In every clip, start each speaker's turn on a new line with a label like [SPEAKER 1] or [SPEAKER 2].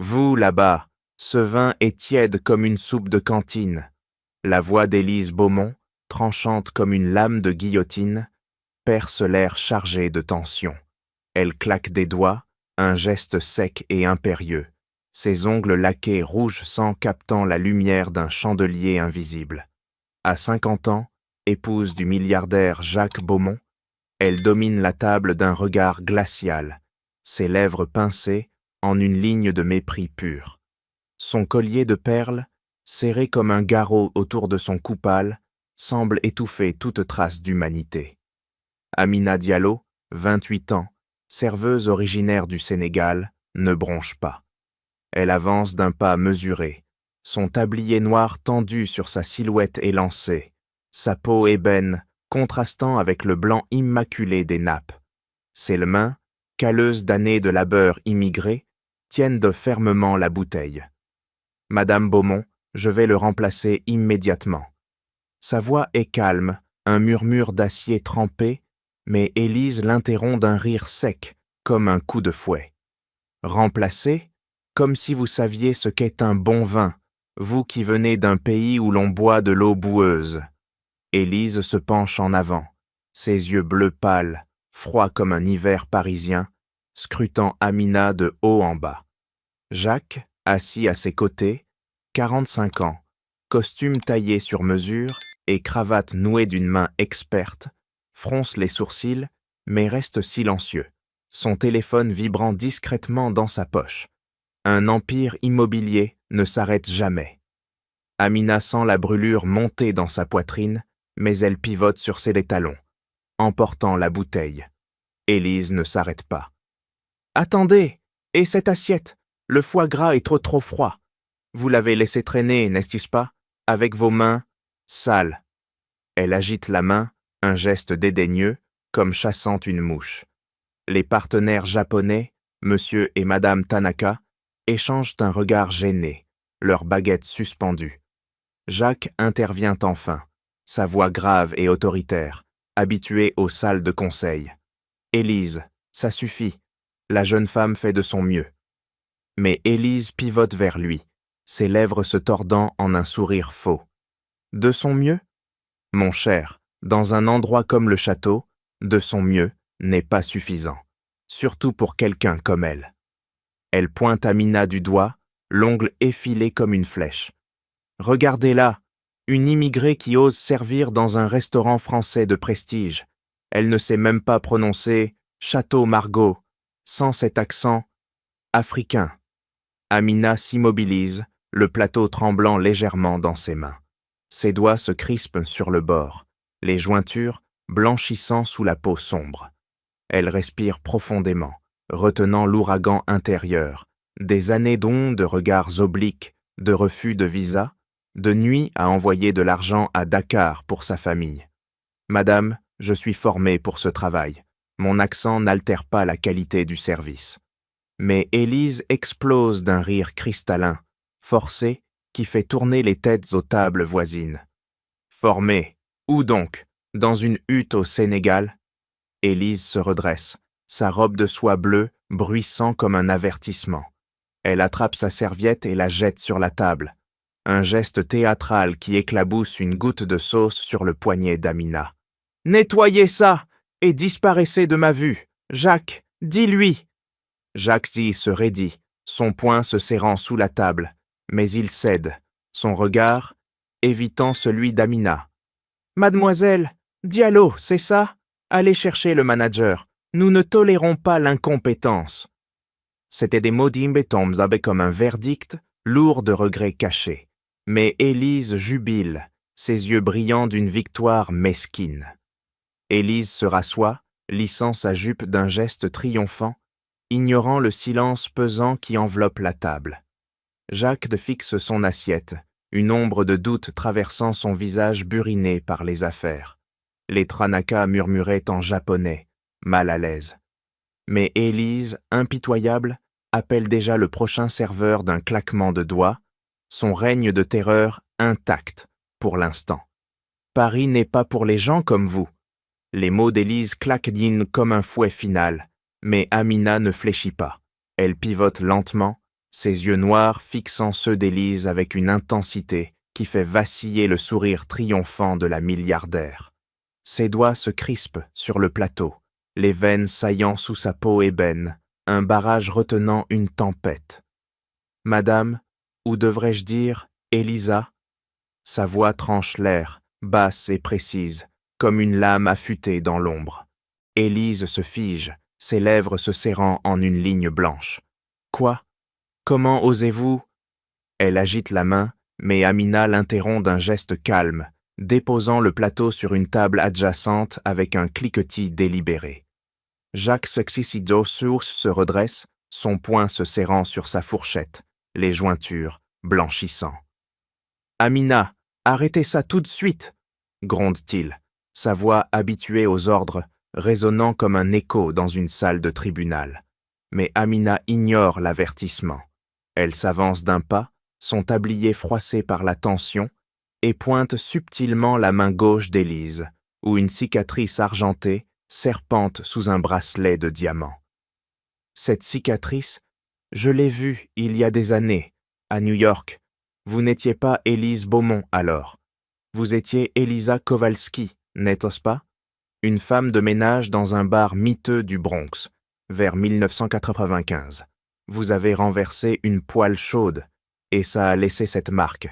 [SPEAKER 1] Vous, là-bas, ce vin est tiède comme une soupe de cantine. La voix d'Élise Beaumont, tranchante comme une lame de guillotine, perce l'air chargé de tension. Elle claque des doigts, un geste sec et impérieux, ses ongles laqués rouge sang captant la lumière d'un chandelier invisible. À 50 ans, épouse du milliardaire Jacques Beaumont, elle domine la table d'un regard glacial, ses lèvres pincées en une ligne de mépris pur. Son collier de perles, serré comme un garrot autour de son cou pâle, semble étouffer toute trace d'humanité. Amina Diallo, 28 ans, serveuse originaire du Sénégal, ne bronche pas. Elle avance d'un pas mesuré, son tablier noir tendu sur sa silhouette élancée, sa peau ébène contrastant avec le blanc immaculé des nappes. Ses mains, calleuses d'années de labeur immigré, tiennent fermement la bouteille. Madame Beaumont, je vais le remplacer immédiatement. Sa voix est calme, un murmure d'acier trempé, mais Élise l'interrompt d'un rire sec, comme un coup de fouet. Remplacer, comme si vous saviez ce qu'est un bon vin, vous qui venez d'un pays où l'on boit de l'eau boueuse. Élise se penche en avant, ses yeux bleus pâles, froids comme un hiver parisien, scrutant Amina de haut en bas. Jacques, assis à ses côtés, 45 ans, costume taillé sur mesure et cravate nouée d'une main experte, fronce les sourcils, mais reste silencieux, son téléphone vibrant discrètement dans sa poche. Un empire immobilier ne s'arrête jamais. Amina sent la brûlure monter dans sa poitrine, mais elle pivote sur ses talons, emportant la bouteille. Élise ne s'arrête pas. « Attendez, et cette assiette, le foie gras est trop froid. Vous l'avez laissé traîner, n'est-ce pas, avec vos mains sales. » Elle agite la main, un geste dédaigneux, comme chassant une mouche. Les partenaires japonais, Monsieur et Madame Tanaka, échangent un regard gêné, leurs baguettes suspendues. Jacques intervient enfin, sa voix grave et autoritaire, habituée aux salles de conseil. « Élise, ça suffit. » La jeune femme fait de son mieux. Mais Élise pivote vers lui, ses lèvres se tordant en un sourire faux. De son mieux ? Mon cher, dans un endroit comme le château, de son mieux n'est pas suffisant, surtout pour quelqu'un comme elle. Elle pointe Amina du doigt, l'ongle effilé comme une flèche. Regardez-la, une immigrée qui ose servir dans un restaurant français de prestige. Elle ne sait même pas prononcer « Château Margaux » sans cet accent africain. Amina s'immobilise, le plateau tremblant légèrement dans ses mains. Ses doigts se crispent sur le bord, les jointures blanchissant sous la peau sombre. Elle respire profondément, retenant l'ouragan intérieur, des années d'ondes, de regards obliques, de refus de visa, de nuits à envoyer de l'argent à Dakar pour sa famille. « Madame, je suis formé pour ce travail. Mon accent n'altère pas la qualité du service. » Mais Élise explose d'un rire cristallin, forcé, qui fait tourner les têtes aux tables voisines. « Formé, où donc? Dans une hutte au Sénégal ?» Élise se redresse, sa robe de soie bleue bruissant comme un avertissement. Elle attrape sa serviette et la jette sur la table, un geste théâtral qui éclabousse une goutte de sauce sur le poignet d'Amina. « Nettoyez ça et disparaissez de ma vue. Jacques, dis-lui !» Jacques se raidit, son poing se serrant sous la table, mais il cède, son regard évitant celui d'Amina. « Mademoiselle, Diallo, c'est ça? Allez chercher le manager. Nous ne tolérons pas l'incompétence. » C'étaient des mots d'Imbetombe comme un verdict, lourd de regrets cachés. Mais Élise jubile, ses yeux brillants d'une victoire mesquine. Élise se rassoit, lissant sa jupe d'un geste triomphant, ignorant le silence pesant qui enveloppe la table. Jacques fixe son assiette, une ombre de doute traversant son visage buriné par les affaires. Les Tanaka murmuraient en japonais, mal à l'aise. Mais Élise, impitoyable, appelle déjà le prochain serveur d'un claquement de doigts, son règne de terreur intact pour l'instant. Paris n'est pas pour les gens comme vous. Les mots d'Élise claquent comme un fouet final, mais Amina ne fléchit pas. Elle pivote lentement, ses yeux noirs fixant ceux d'Élise avec une intensité qui fait vaciller le sourire triomphant de la milliardaire. Ses doigts se crispent sur le plateau, les veines saillant sous sa peau ébène, un barrage retenant une tempête. « Madame, ou devrais-je dire Élisa ?» Sa voix tranche l'air, basse et précise, comme une lame affûtée dans l'ombre. Élise se fige, ses lèvres se serrant en une ligne blanche. « Quoi? Comment osez-vous » Elle agite la main, mais Amina l'interrompt d'un geste calme, déposant le plateau sur une table adjacente avec un cliquetis délibéré. Jacques Successidosus se redresse, son poing se serrant sur sa fourchette, les jointures blanchissant. « Amina, arrêtez ça tout de suite !» gronde-t-il, sa voix habituée aux ordres, résonnant comme un écho dans une salle de tribunal. Mais Amina ignore l'avertissement. Elle s'avance d'un pas, son tablier froissé par la tension, et pointe subtilement la main gauche d'Élise, où une cicatrice argentée serpente sous un bracelet de diamants. Cette cicatrice, je l'ai vue il y a des années, à New York. Vous n'étiez pas Élise Beaumont alors. Vous étiez Elisa Kowalski, n'est-ce pas? Une femme de ménage dans un bar miteux du Bronx, vers 1995. Vous avez renversé une poêle chaude, et ça a laissé cette marque.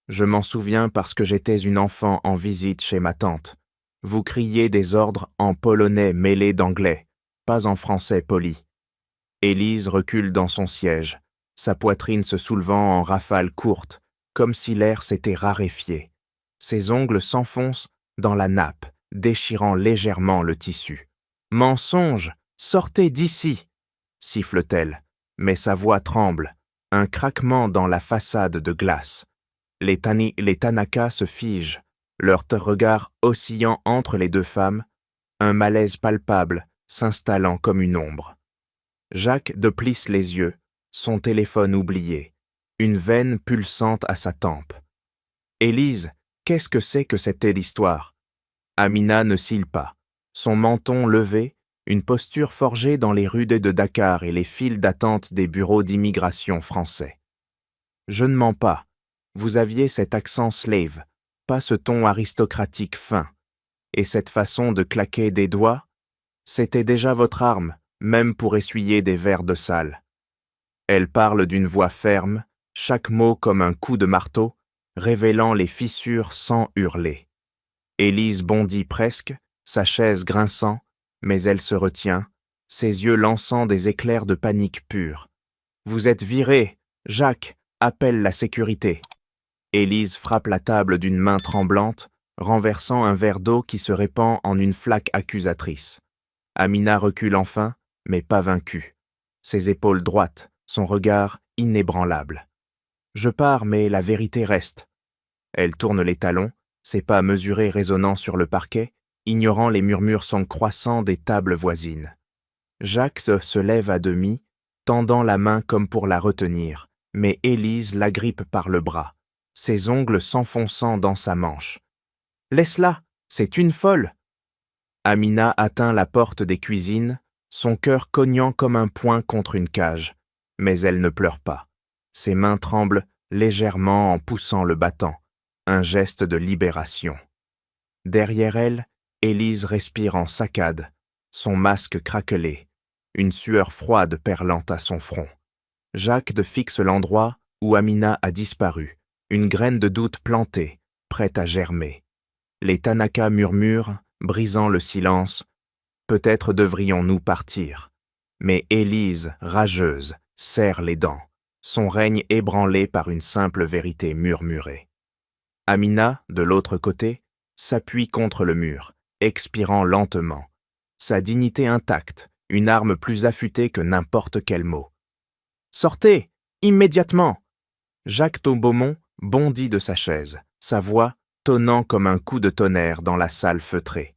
[SPEAKER 1] Je m'en souviens parce que j'étais une enfant en visite chez ma tante. Vous criez des ordres en polonais mêlé d'anglais, pas en français poli. Élise recule dans son siège, sa poitrine se soulevant en rafales courtes, comme si l'air s'était raréfié. Ses ongles s'enfoncent dans la nappe, déchirant légèrement le tissu. « Mensonge! Sortez d'ici !» siffle-t-elle, mais sa voix tremble, un craquement dans la façade de glace. Les Tanaka se figent, leur regard oscillant entre les deux femmes, un malaise palpable s'installant comme une ombre. Jacques déplisse les yeux, son téléphone oublié, une veine pulsante à sa tempe. « Élise, qu'est-ce que c'est que cette histoire ?» Amina ne cille pas, son menton levé, une posture forgée dans les rues de Dakar et les files d'attente des bureaux d'immigration français. « Je ne mens pas. Vous aviez cet accent slave, pas ce ton aristocratique fin. Et cette façon de claquer des doigts, c'était déjà votre arme, même pour essuyer des verres de sale. » Elle parle d'une voix ferme, chaque mot comme un coup de marteau, révélant les fissures sans hurler. Élise bondit presque, sa chaise grinçant, mais elle se retient, ses yeux lançant des éclairs de panique pure. « Vous êtes viré, Jacques, appelle la sécurité. » Élise frappe la table d'une main tremblante, renversant un verre d'eau qui se répand en une flaque accusatrice. Amina recule enfin, mais pas vaincue. Ses épaules droites, son regard inébranlable. « Je pars, mais la vérité reste. » Elle tourne les talons, ses pas mesurés résonnant sur le parquet, ignorant les murmures sans croissants des tables voisines. Jacques se lève à demi, tendant la main comme pour la retenir, mais Élise l'agrippe par le bras, ses ongles s'enfonçant dans sa manche. « Laisse-la, c'est une folle !» Amina atteint la porte des cuisines, son cœur cognant comme un poing contre une cage, mais elle ne pleure pas. Ses mains tremblent légèrement en poussant le battant, un geste de libération. Derrière elle, Élise respire en saccade, son masque craquelé, une sueur froide perlant à son front. Jacques fixe l'endroit où Amina a disparu, une graine de doute plantée, prête à germer. Les Tanaka murmurent, brisant le silence, « Peut-être devrions-nous partir ?» Mais Élise, rageuse, serre les dents, son règne ébranlé par une simple vérité murmurée. Amina, de l'autre côté, s'appuie contre le mur, expirant lentement, sa dignité intacte, une arme plus affûtée que n'importe quel mot. « Sortez, immédiatement !» Jacques Beaumont bondit de sa chaise, sa voix tonnant comme un coup de tonnerre dans la salle feutrée.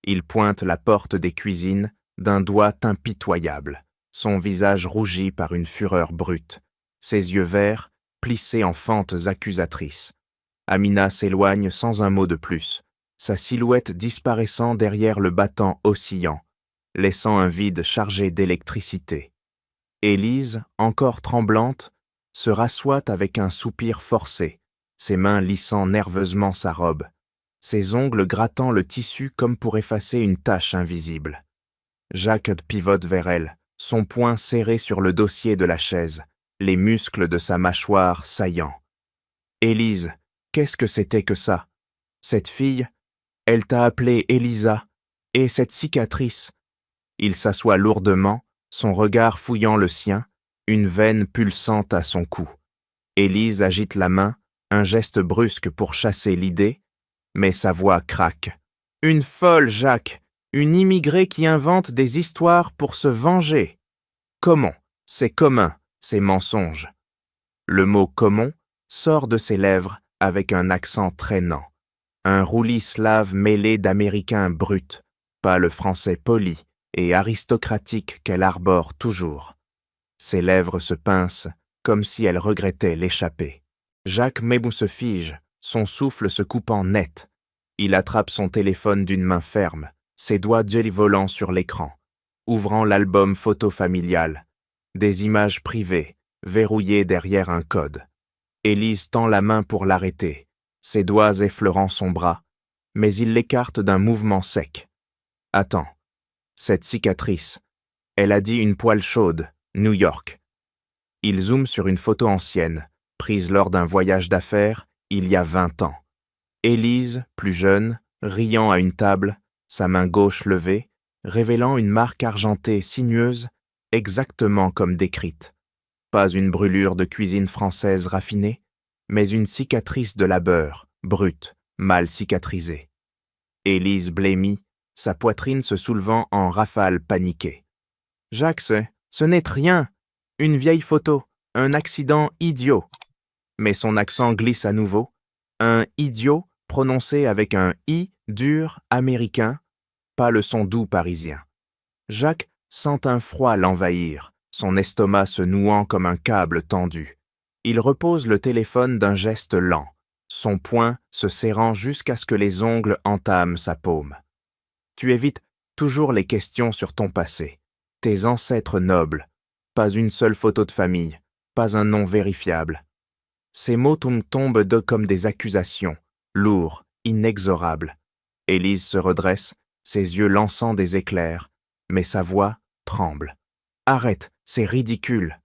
[SPEAKER 1] Il pointe la porte des cuisines d'un doigt impitoyable, son visage rougi par une fureur brute, ses yeux verts plissés en fentes accusatrices. Amina s'éloigne sans un mot de plus, sa silhouette disparaissant derrière le battant oscillant, laissant un vide chargé d'électricité. Élise, encore tremblante, se rassoit avec un soupir forcé, ses mains lissant nerveusement sa robe, ses ongles grattant le tissu comme pour effacer une tache invisible. Jacques pivote vers elle, son poing serré sur le dossier de la chaise, les muscles de sa mâchoire saillants. « Élise, qu'est-ce que c'était que ça? Cette fille, elle t'a appelée Élisa, et cette cicatrice. » Il s'assoit lourdement, son regard fouillant le sien, une veine pulsante à son cou. Élise agite la main, un geste brusque pour chasser l'idée, mais sa voix craque. « Une folle, Jacques, une immigrée qui invente des histoires pour se venger. Comment? C'est commun, ces mensonges. » Le mot « comment » sort de ses lèvres avec un accent traînant, un roulis slave mêlé d'américain brut, pas le français poli et aristocratique qu'elle arbore toujours. Ses lèvres se pincent comme si elle regrettait l'échapper. Jacques Mébou se fige, son souffle se coupant net. Il attrape son téléphone d'une main ferme, ses doigts jelly-volants sur l'écran, ouvrant l'album photo familial, des images privées, verrouillées derrière un code. Élise tend la main pour l'arrêter, ses doigts effleurant son bras, mais il l'écarte d'un mouvement sec. « Attends, cette cicatrice, elle a dit une poêle chaude, New York. » Il zoome sur une photo ancienne, prise lors d'un voyage d'affaires il y a 20 ans. Élise, plus jeune, riant à une table, sa main gauche levée, révélant une marque argentée sinueuse, exactement comme décrite. Pas une brûlure de cuisine française raffinée, mais une cicatrice de labeur, brute, mal cicatrisée. Élise blêmit, sa poitrine se soulevant en rafale paniquée. « Jacques, ce n'est rien, une vieille photo, un accident idiot. » Mais son accent glisse à nouveau, un idiot prononcé avec un i dur américain, pas le son doux parisien. Jacques sent un froid l'envahir, son estomac se nouant comme un câble tendu. Il repose le téléphone d'un geste lent, son poing se serrant jusqu'à ce que les ongles entament sa paume. Tu évites toujours les questions sur ton passé, tes ancêtres nobles, pas une seule photo de famille, pas un nom vérifiable. Ces mots tombent comme des accusations, lourds, inexorables. Élise se redresse, ses yeux lançant des éclairs, mais sa voix tremble. « Arrête, c'est ridicule. »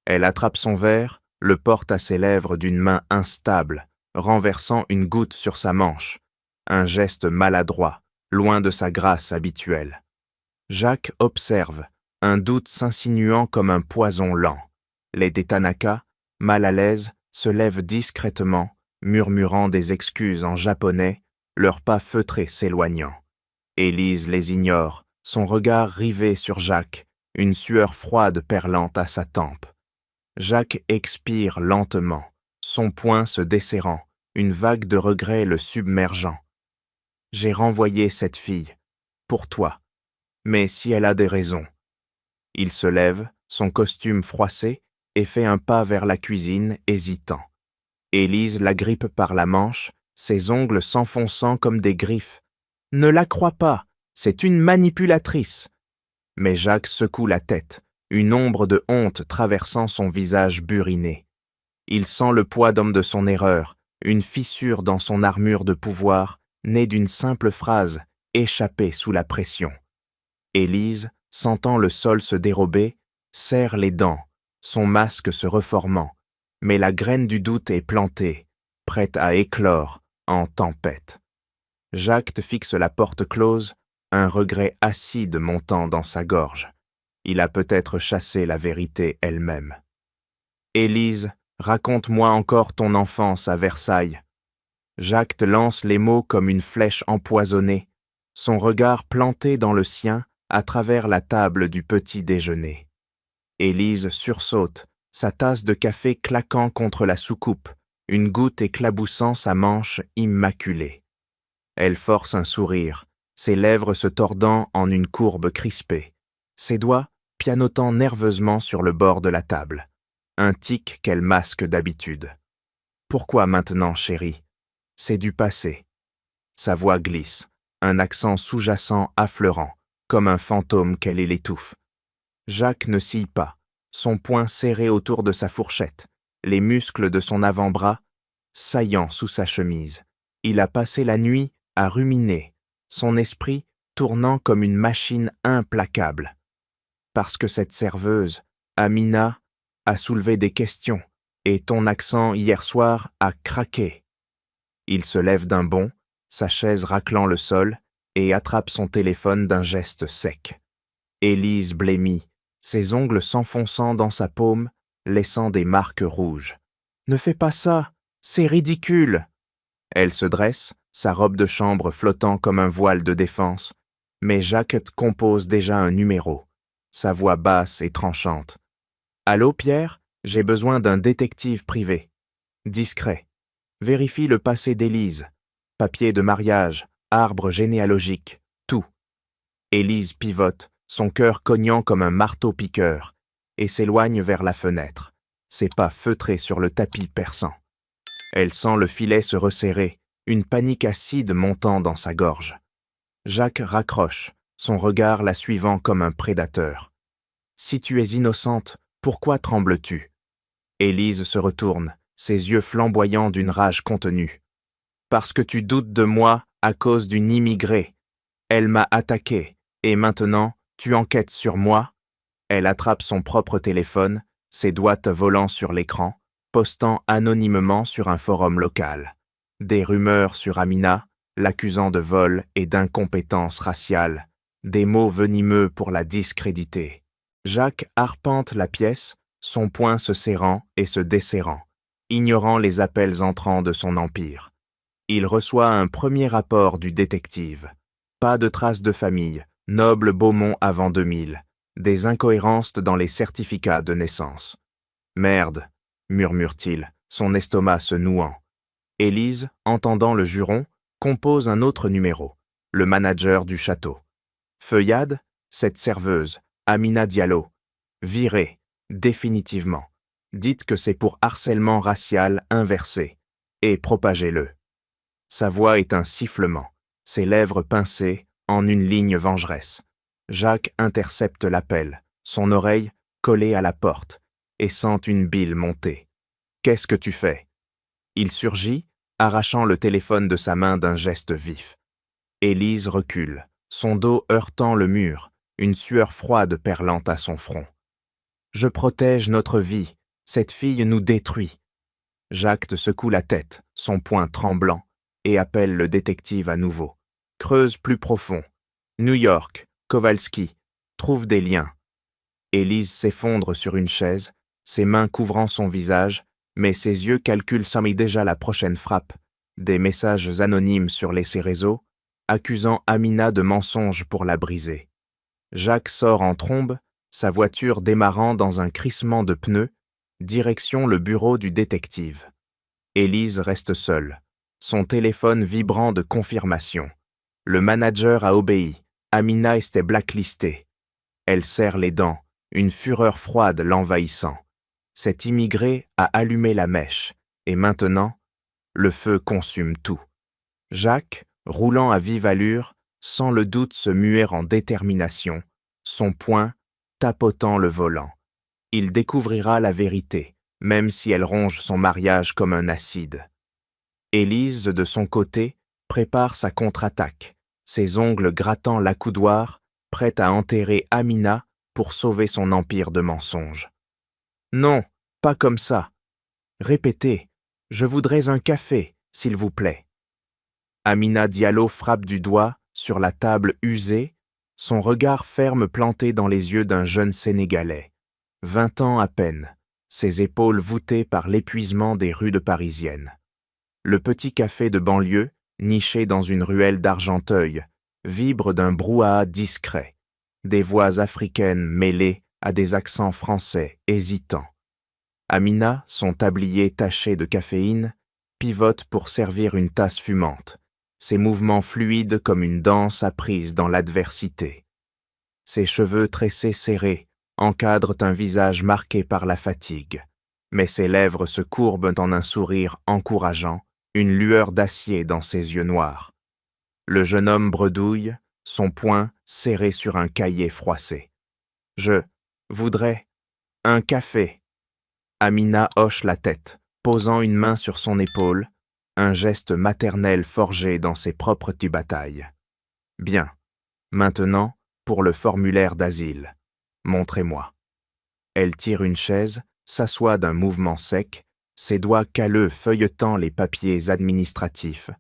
[SPEAKER 1] Elle attrape son verre, le porte à ses lèvres d'une main instable, renversant une goutte sur sa manche. Un geste maladroit, loin de sa grâce habituelle. Jacques observe, un doute s'insinuant comme un poison lent. Les Tanaka, mal à l'aise, se lèvent discrètement, murmurant des excuses en japonais, leurs pas feutrés s'éloignant. Élise les ignore, son regard rivé sur Jacques, une sueur froide perlant à sa tempe. Jacques expire lentement, son poing se desserrant, une vague de regret le submergeant. « J'ai renvoyé cette fille, pour toi, mais si elle a des raisons. » Il se lève, son costume froissé, et fait un pas vers la cuisine, hésitant. Élise l'agrippe par la manche, ses ongles s'enfonçant comme des griffes. « Ne la crois pas, c'est une manipulatrice. » Mais Jacques secoue la tête, une ombre de honte traversant son visage buriné. Il sent le poids d'homme de son erreur, une fissure dans son armure de pouvoir, née d'une simple phrase, échappée sous la pression. Élise, sentant le sol se dérober, serre les dents, son masque se reformant, mais la graine du doute est plantée, prête à éclore en tempête. Jacques fixe la porte close, un regret acide montant dans sa gorge. Il a peut-être chassé la vérité elle-même. « Élise, raconte-moi encore ton enfance à Versailles. » Jacques lance les mots comme une flèche empoisonnée, son regard planté dans le sien à travers la table du petit déjeuner. Élise sursaute, sa tasse de café claquant contre la soucoupe, une goutte éclaboussant sa manche immaculée. Elle force un sourire, ses lèvres se tordant en une courbe crispée, ses doigts pianotant nerveusement sur le bord de la table, un tic qu'elle masque d'habitude. « Pourquoi maintenant, chérie? C'est du passé. » Sa voix glisse, un accent sous-jacent affleurant, comme un fantôme qu'elle l'étouffe. Jacques ne scie pas, son poing serré autour de sa fourchette, les muscles de son avant-bras saillants sous sa chemise. Il a passé la nuit à ruminer, son esprit tournant comme une machine implacable. Parce que cette serveuse, Amina, a soulevé des questions, et ton accent hier soir a craqué. Il se lève d'un bond, sa chaise raclant le sol, et attrape son téléphone d'un geste sec. Élise blêmit, ses ongles s'enfonçant dans sa paume, laissant des marques rouges. « Ne fais pas ça, c'est ridicule !» Elle se dresse, sa robe de chambre flottant comme un voile de défense, mais Jacques compose déjà un numéro, sa voix basse et tranchante. « Allô, Pierre, j'ai besoin d'un détective privé. Discret. Vérifie le passé d'Élise. Papier de mariage, arbre généalogique, tout. » Élise pivote, son cœur cognant comme un marteau-piqueur, et s'éloigne vers la fenêtre, ses pas feutrés sur le tapis perçant. Elle sent le filet se resserrer, une panique acide montant dans sa gorge. Jacques raccroche, son regard la suivant comme un prédateur. « Si tu es innocente, pourquoi trembles-tu » Élise se retourne, ses yeux flamboyants d'une rage contenue. « Parce que tu doutes de moi à cause d'une immigrée. Elle m'a attaqué, et maintenant, tu enquêtes sur moi ?» Elle attrape son propre téléphone, ses doigts volant sur l'écran, postant anonymement sur un forum local. Des rumeurs sur Amina, l'accusant de vol et d'incompétence raciale, des mots venimeux pour la discréditer. Jacques arpente la pièce, son poing se serrant et se desserrant, ignorant les appels entrants de son empire. Il reçoit un premier rapport du détective. Pas de traces de famille, noble Beaumont avant 2000, des incohérences dans les certificats de naissance. « Merde !» murmure-t-il, son estomac se nouant. Élise, entendant le juron, compose un autre numéro, le manager du château. Feuillade, cette serveuse, Amina Diallo. Virée, définitivement. Dites que c'est pour harcèlement racial inversé, et propagez-le. Sa voix est un sifflement, ses lèvres pincées en une ligne vengeresse. Jacques intercepte l'appel, son oreille collée à la porte, et sent une bile monter. « Qu'est-ce que tu fais ?» Il surgit, arrachant le téléphone de sa main d'un geste vif. Élise recule, son dos heurtant le mur, une sueur froide perlant à son front. « Je protège notre vie, cette fille nous détruit. » Jacques secoue la tête, son poing tremblant, et appelle le détective à nouveau. Creuse plus profond. New York, Kowalski, trouve des liens. Élise s'effondre sur une chaise, ses mains couvrant son visage, mais ses yeux calculent déjà la prochaine frappe, des messages anonymes sur les réseaux, accusant Amina de mensonges pour la briser. Jacques sort en trombe, sa voiture démarrant dans un crissement de pneus, direction le bureau du détective. Élise reste seule, son téléphone vibrant de confirmation. Le manager a obéi, Amina était blacklistée. Elle serre les dents, une fureur froide l'envahissant. Cet immigré a allumé la mèche, et maintenant, le feu consume tout. Jacques, roulant à vive allure, sent le doute se muer en détermination, son poing tapotant le volant. Il découvrira la vérité, même si elle ronge son mariage comme un acide. Élise, de son côté, prépare sa contre-attaque, ses ongles grattant l'accoudoir, prête à enterrer Amina pour sauver son empire de mensonges. « Non, pas comme ça. Répétez, je voudrais un café, s'il vous plaît. » Amina Diallo frappe du doigt sur la table usée, son regard ferme planté dans les yeux d'un jeune Sénégalais. 20 ans à peine, ses épaules voûtées par l'épuisement des rues de parisiennes. Le petit café de banlieue, niché dans une ruelle d'Argenteuil, vibre d'un brouhaha discret, des voix africaines mêlées à des accents français hésitants. Amina, son tablier taché de caféine, pivote pour servir une tasse fumante, ses mouvements fluides comme une danse apprise dans l'adversité. Ses cheveux tressés serrés encadrent un visage marqué par la fatigue, mais ses lèvres se courbent en un sourire encourageant, une lueur d'acier dans ses yeux noirs. Le jeune homme bredouille, son poing serré sur un cahier froissé. « Je voudrais un café. » Amina hoche la tête, posant une main sur son épaule, un geste maternel forgé dans ses propres batailles. Bien. Maintenant, pour le formulaire d'asile. Montrez-moi. Elle tire une chaise, s'assoit d'un mouvement sec, ses doigts calleux feuilletant les papiers administratifs,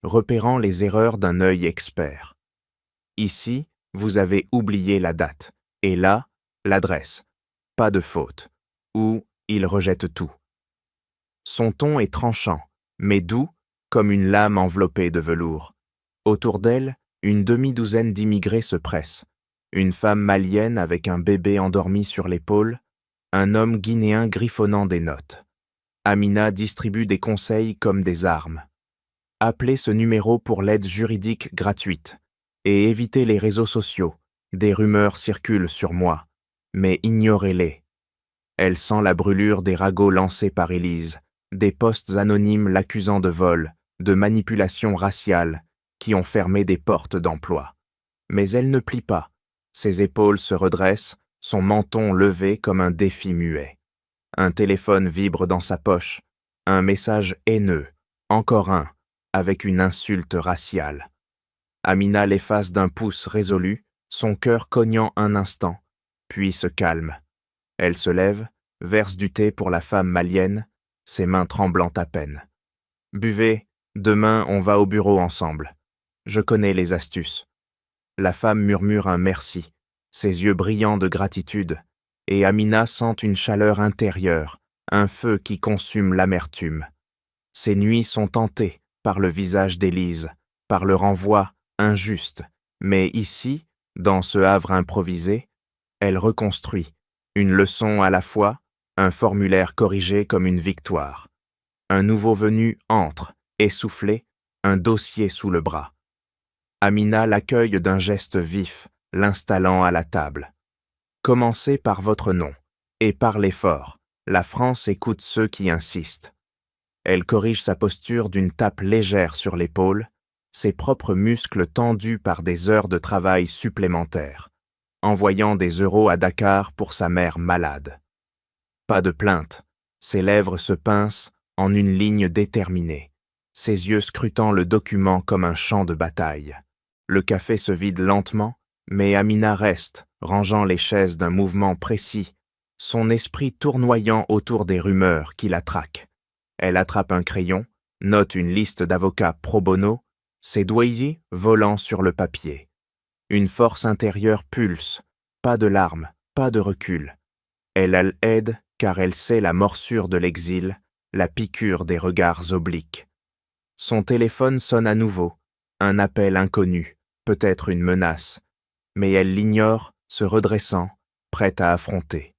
[SPEAKER 1] repérant les erreurs d'un œil expert. Ici, vous avez oublié la date, et là, l'adresse. Pas de faute. Ou il rejette tout. Son ton est tranchant, mais doux, comme une lame enveloppée de velours. Autour d'elle, une demi-douzaine d'immigrés se pressent. Une femme malienne avec un bébé endormi sur l'épaule, un homme guinéen griffonnant des notes. Amina distribue des conseils comme des armes. Appelez ce numéro pour l'aide juridique gratuite et évitez les réseaux sociaux. Des rumeurs circulent sur moi, mais ignorez-les. Elle sent la brûlure des ragots lancés par Élise, des posts anonymes l'accusant de vol, de manipulation raciale, qui ont fermé des portes d'emploi. Mais elle ne plie pas. Ses épaules se redressent, son menton levé comme un défi muet. Un téléphone vibre dans sa poche, un message haineux, encore un, avec une insulte raciale. Amina l'efface d'un pouce résolu, son cœur cognant un instant, puis se calme. Elle se lève, verse du thé pour la femme malienne, ses mains tremblant à peine. « Buvez, demain on va au bureau ensemble. Je connais les astuces. » La femme murmure un merci, ses yeux brillants de gratitude, et Amina sent une chaleur intérieure, un feu qui consume l'amertume. Ses nuits sont hantées par le visage d'Élise, par le renvoi injuste, mais ici, dans ce havre improvisé, elle reconstruit, une leçon à la fois, un formulaire corrigé comme une victoire. Un nouveau venu entre, essoufflé, un dossier sous le bras. Amina l'accueille d'un geste vif, l'installant à la table. Commencez par votre nom, et parlez fort. La France écoute ceux qui insistent. Elle corrige sa posture d'une tape légère sur l'épaule, ses propres muscles tendus par des heures de travail supplémentaires, envoyant des euros à Dakar pour sa mère malade. Pas de plainte, ses lèvres se pincent en une ligne déterminée, ses yeux scrutant le document comme un champ de bataille. Le café se vide lentement, mais Amina reste, rangeant les chaises d'un mouvement précis, son esprit tournoyant autour des rumeurs qui la traquent. Elle attrape un crayon, note une liste d'avocats pro bono, ses doigts volant sur le papier. Une force intérieure pulse, pas de larmes, pas de recul. Elle aide car elle sait la morsure de l'exil, la piqûre des regards obliques. Son téléphone sonne à nouveau, un appel inconnu, peut-être une menace, mais elle l'ignore, se redressant, prête à affronter.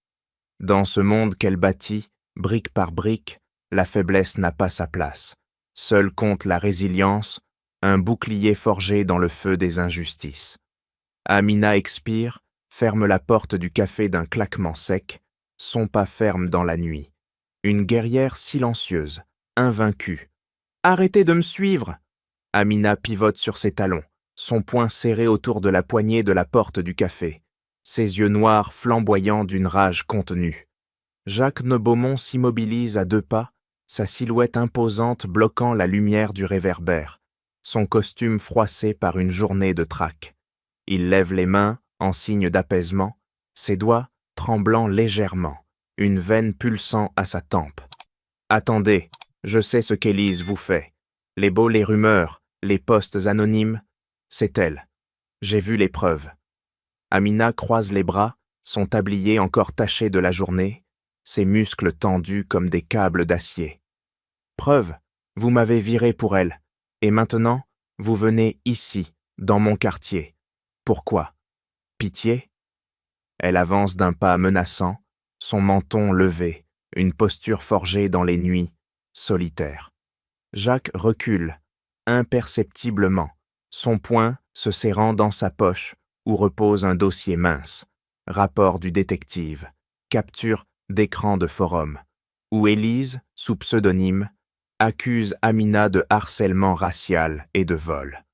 [SPEAKER 1] Dans ce monde qu'elle bâtit, brique par brique, la faiblesse n'a pas sa place. Seule compte la résilience, un bouclier forgé dans le feu des injustices. Amina expire, ferme la porte du café d'un claquement sec, son pas ferme dans la nuit. Une guerrière silencieuse, invaincue. « Arrêtez de me suivre !» Amina pivote sur ses talons, son poing serré autour de la poignée de la porte du café, ses yeux noirs flamboyants d'une rage contenue. Jacques Beaumont s'immobilise à 2 pas, sa silhouette imposante bloquant la lumière du réverbère, son costume froissé par une journée de traque. Il lève les mains en signe d'apaisement, ses doigts tremblant légèrement, une veine pulsant à sa tempe. « Attendez, je sais ce qu'Élise vous fait. Les rumeurs, les posts anonymes, c'est elle. J'ai vu les preuves. » Amina croise les bras, son tablier encore taché de la journée, ses muscles tendus comme des câbles d'acier. « Preuve, vous m'avez viré pour elle, et maintenant, vous venez ici, dans mon quartier. Pourquoi? Pitié ?» Elle avance d'un pas menaçant, son menton levé, une posture forgée dans les nuits, solitaire. Jacques recule, imperceptiblement, son poing se serrant dans sa poche où repose un dossier mince, rapport du détective, capture d'écran de forum, où Élise, sous pseudonyme, accuse Amina de harcèlement racial et de vol.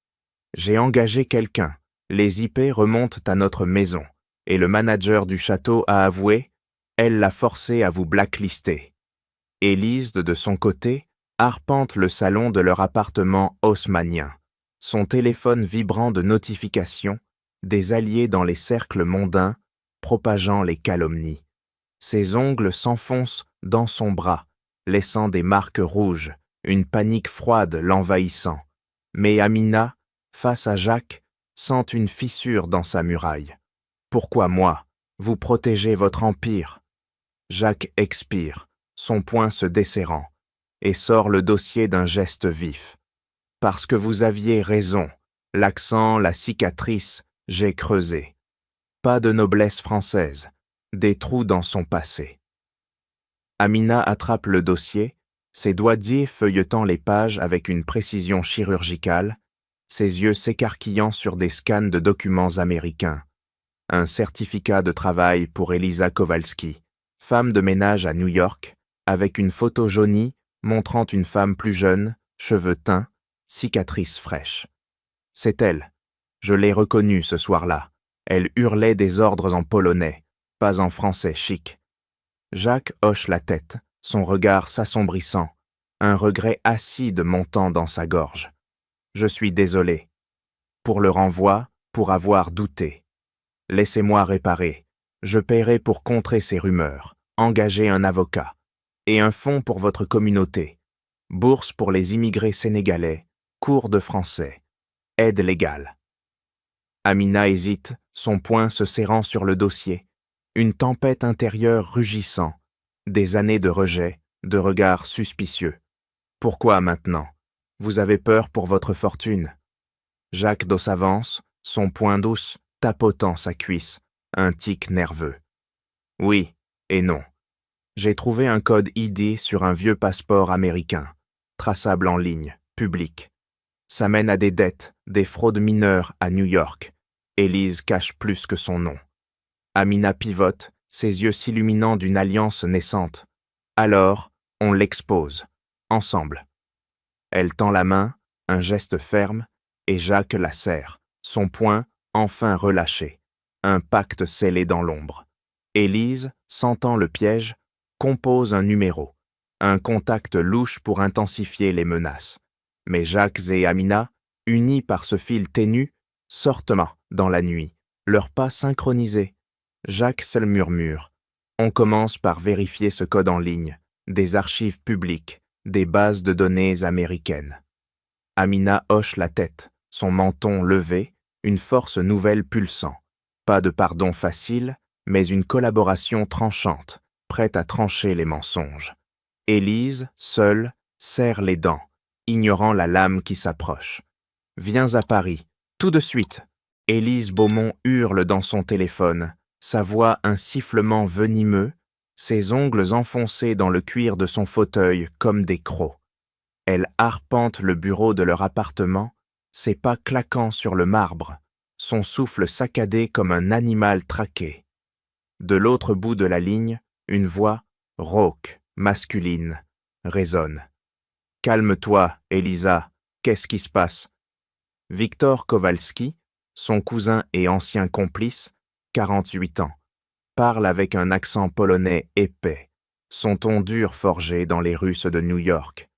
[SPEAKER 1] J'ai engagé quelqu'un, les IP remontent à notre maison, et le manager du château a avoué, elle l'a forcé à vous blacklister. Élise, de son côté, arpente le salon de leur appartement haussmannien, son téléphone vibrant de notifications, des alliés dans les cercles mondains, propageant les calomnies. Ses ongles s'enfoncent dans son bras, laissant des marques rouges, une panique froide l'envahissant. Mais Amina, face à Jacques, sent une fissure dans sa muraille. « Pourquoi moi? Vous protégez votre empire ?» Jacques expire, son poing se desserrant, et sort le dossier d'un geste vif. « Parce que vous aviez raison, l'accent, la cicatrice, j'ai creusé. Pas de noblesse française, des trous dans son passé. » Amina attrape le dossier, ses doigts feuilletant les pages avec une précision chirurgicale, ses yeux s'écarquillant sur des scans de documents américains. Un certificat de travail pour Elisa Kowalski, femme de ménage à New York, avec une photo jaunie montrant une femme plus jeune, cheveux teints, cicatrices fraîches. C'est elle. Je l'ai reconnue ce soir-là. Elle hurlait des ordres en polonais, pas en français chic. Jacques hoche la tête, son regard s'assombrissant, un regret acide montant dans sa gorge. Je suis désolé. Pour le renvoi, pour avoir douté. Laissez-moi réparer. Je paierai pour contrer ces rumeurs, engager un avocat. Et un fonds pour votre communauté. Bourse pour les immigrés sénégalais, cours de français, aide légale. Amina hésite, son poing se serrant sur le dossier. Une tempête intérieure rugissant, des années de rejet, de regards suspicieux. Pourquoi maintenant? Vous avez peur pour votre fortune? Jacques s'avance, son poing douce tapotant sa cuisse, un tic nerveux. Oui et non. J'ai trouvé un code ID sur un vieux passeport américain, traçable en ligne, public. Ça mène à des dettes, des fraudes mineures à New York. Élise cache plus que son nom. Amina pivote, ses yeux s'illuminant d'une alliance naissante. Alors, on l'expose, ensemble. Elle tend la main, un geste ferme, et Jacques la serre, son poing enfin relâché, un pacte scellé dans l'ombre. Élise, sentant le piège, compose un numéro, un contact louche pour intensifier les menaces. Mais Jacques et Amina, unis par ce fil ténu, sortent dans la nuit, leurs pas synchronisés. Jacques seul murmure. On commence par vérifier ce code en ligne, des archives publiques, des bases de données américaines. Amina hoche la tête, son menton levé, une force nouvelle pulsant. Pas de pardon facile, mais une collaboration tranchante, prête à trancher les mensonges. Élise, seule, serre les dents, ignorant la lame qui s'approche. « Viens à Paris, tout de suite !» Élise Beaumont hurle dans son téléphone, sa voix un sifflement venimeux, ses ongles enfoncés dans le cuir de son fauteuil comme des crocs. Elle arpente le bureau de leur appartement, ses pas claquant sur le marbre, son souffle saccadé comme un animal traqué. De l'autre bout de la ligne, une voix, rauque, masculine, résonne. « Calme-toi, Elisa, qu'est-ce qui se passe ?» Victor Kowalski, son cousin et ancien complice, 48 ans, parle avec un accent polonais épais, son ton dur forgé dans les Russes de New York.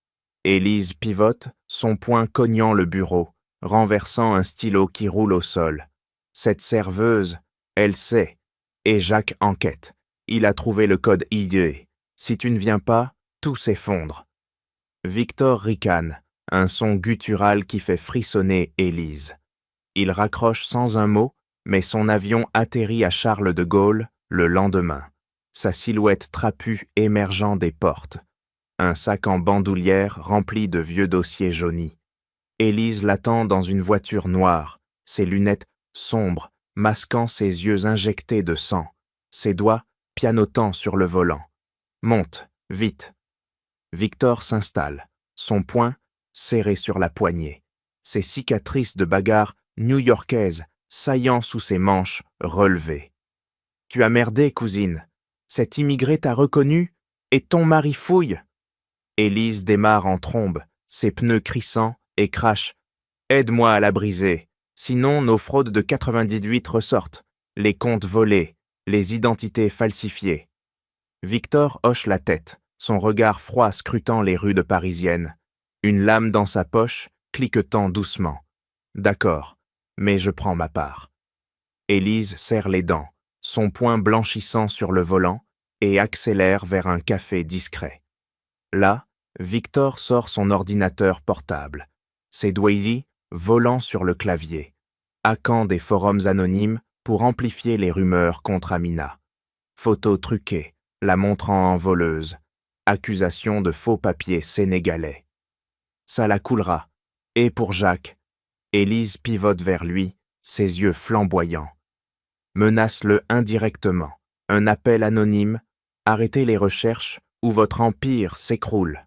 [SPEAKER 1] Élise pivote, son poing cognant le bureau, renversant un stylo qui roule au sol. Cette serveuse, elle sait, et Jacques enquête. Il a trouvé le code ID. Si tu ne viens pas, tout s'effondre. Victor ricane, un son guttural qui fait frissonner Élise. Il raccroche sans un mot, mais son avion atterrit à Charles de Gaulle le lendemain, sa silhouette trapue émergeant des portes. Un sac en bandoulière rempli de vieux dossiers jaunis. Élise l'attend dans une voiture noire, ses lunettes sombres, masquant ses yeux injectés de sang, ses doigts pianotant sur le volant. « Monte, vite !» Victor s'installe, son poing serré sur la poignée, ses cicatrices de bagarre new-yorkaises saillant sous ses manches relevées. « Tu as merdé, cousine. Cet immigré t'a reconnu et ton mari fouille. » Élise démarre en trombe, ses pneus crissant et crache. « Aide-moi à la briser, sinon nos fraudes de 98 ressortent, les comptes volés, les identités falsifiées. » Victor hoche la tête, son regard froid scrutant les rues parisiennes, une lame dans sa poche, cliquetant doucement. D'accord, mais je prends ma part. Élise serre les dents, son poing blanchissant sur le volant, et accélère vers un café discret. Là, Victor sort son ordinateur portable, ses doigts volant sur le clavier, hackant des forums anonymes pour amplifier les rumeurs contre Amina. Photos truquées, la montrant en voleuse, accusation de faux papiers sénégalais. Ça la coulera. Et pour Jacques, Élise pivote vers lui, ses yeux flamboyants. Menace-le indirectement. Un appel anonyme, arrêtez les recherches ou votre empire s'écroule.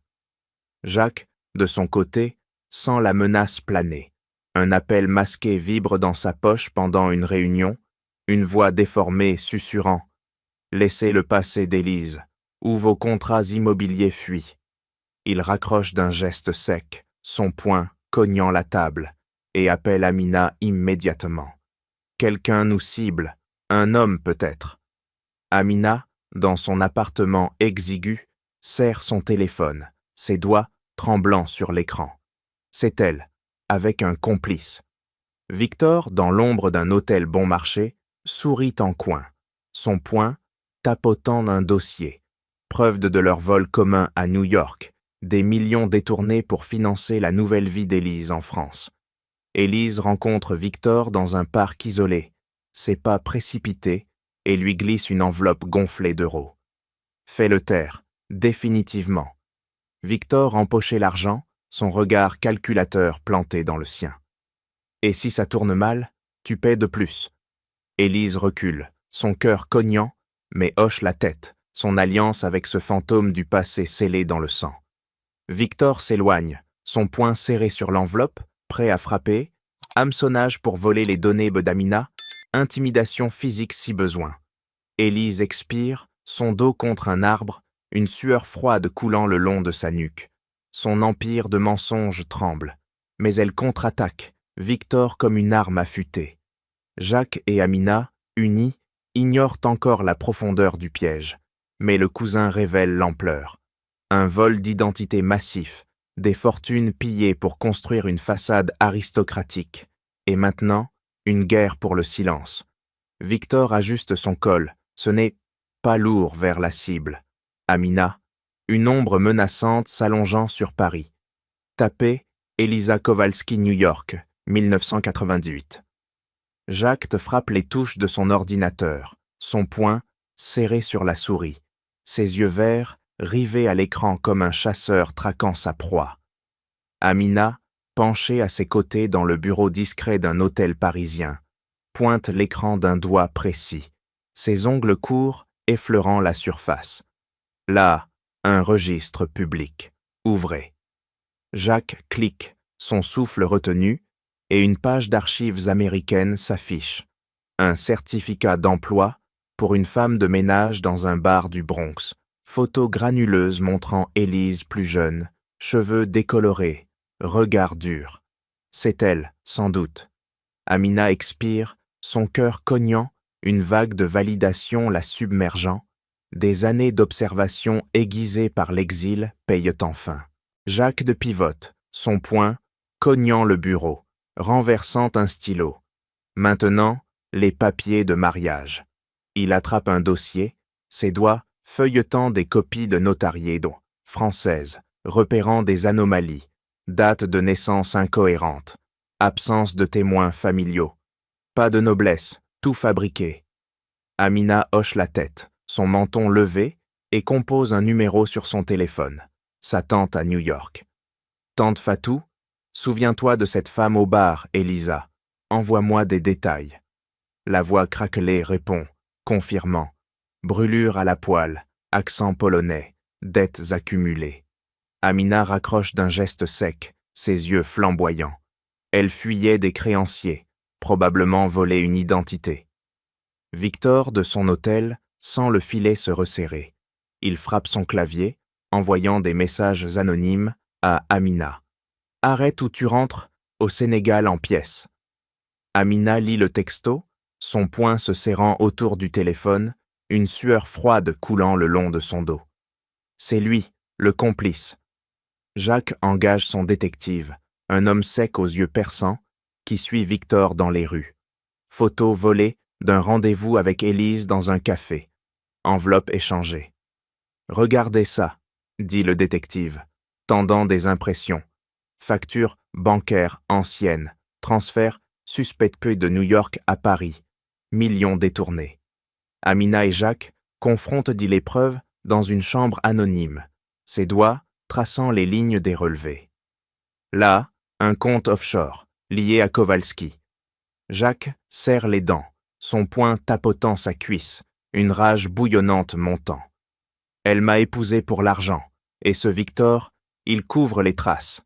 [SPEAKER 1] Jacques, de son côté, sent la menace planer. Un appel masqué vibre dans sa poche pendant une réunion, une voix déformée susurrant « Laissez le passé d'Élise, ou vos contrats immobiliers fuient ». Il raccroche d'un geste sec, son poing cognant la table, et appelle Amina immédiatement. Quelqu'un nous cible, un homme peut-être. Amina, dans son appartement exigu, serre son téléphone, ses doigts tremblants sur l'écran. C'est elle, avec un complice. Victor, dans l'ombre d'un hôtel bon marché, sourit en coin, son poing tapotant d'un dossier, preuve de leur vol commun à New York, des millions détournés pour financer la nouvelle vie d'Élise en France. Élise rencontre Victor dans un parc isolé, ses pas précipités, et lui glisse une enveloppe gonflée d'euros. Fais-le taire, définitivement. Victor empochait l'argent, son regard calculateur planté dans le sien. Et si ça tourne mal, tu paies de plus. Élise recule, son cœur cognant, mais hoche la tête, son alliance avec ce fantôme du passé scellé dans le sang. Victor s'éloigne, son poing serré sur l'enveloppe, prêt à frapper, hameçonnage pour voler les données d'Amina, intimidation physique si besoin. Élise expire, son dos contre un arbre, une sueur froide coulant le long de sa nuque. Son empire de mensonges tremble, mais elle contre-attaque, Victor comme une arme affûtée. Jacques et Amina, unis, ignorent encore la profondeur du piège, mais le cousin révèle l'ampleur. Un vol d'identité massif, des fortunes pillées pour construire une façade aristocratique, et maintenant, une guerre pour le silence. Victor ajuste son col, ce n'est pas lourd vers la cible. Amina, une ombre menaçante s'allongeant sur Paris. Tapé, Elisa Kowalski, New York, 1998. Jacques te frappe les touches de son ordinateur, son poing serré sur la souris, ses yeux verts rivés à l'écran comme un chasseur traquant sa proie. Amina, penchée à ses côtés dans le bureau discret d'un hôtel parisien, pointe l'écran d'un doigt précis, ses ongles courts effleurant la surface. Là, un registre public. Ouvrez. Jacques clique, son souffle retenu, et une page d'archives américaines s'affiche. Un certificat d'emploi pour une femme de ménage dans un bar du Bronx. Photo granuleuse montrant Élise plus jeune, cheveux décolorés, regard dur. C'est elle, sans doute. Amina expire, son cœur cognant, une vague de validation la submergeant. Des années d'observation aiguisées par l'exil payent enfin. Jacques de pivote, son poing cognant le bureau, renversant un stylo. Maintenant, les papiers de mariage. Il attrape un dossier, ses doigts feuilletant des copies de notariés françaises, repérant des anomalies, date de naissance incohérente, absence de témoins familiaux. Pas de noblesse, tout fabriqué. Amina hoche la tête, son menton levé, et compose un numéro sur son téléphone. Sa tante à New York. Tante Fatou, souviens-toi de cette femme au bar, Elisa. Envoie-moi des détails. La voix craquelée répond, confirmant. Brûlure à la poêle, accent polonais, dettes accumulées. Amina raccroche d'un geste sec, ses yeux flamboyants. Elle fuyait des créanciers, probablement volé une identité. Victor, de son hôtel, sent le filet se resserrer. Il frappe son clavier, envoyant des messages anonymes à Amina. « Arrête ou tu rentres, au Sénégal en pièces. » Amina lit le texto, son poing se serrant autour du téléphone, une sueur froide coulant le long de son dos. C'est lui, le complice. Jacques engage son détective, un homme sec aux yeux perçants, qui suit Victor dans les rues. Photo volée d'un rendez-vous avec Élise dans un café. Enveloppe échangée. « Regardez ça », dit le détective, tendant des impressions. Facture bancaire ancienne, transfert suspect de New York à Paris, millions détournés. Amina et Jacques confrontent les preuves dans une chambre anonyme, ses doigts traçant les lignes des relevés. Là, un compte offshore, lié à Kowalski. Jacques serre les dents, son poing tapotant sa cuisse, une rage bouillonnante montant. Elle m'a épousé pour l'argent, et ce Victor, il couvre les traces.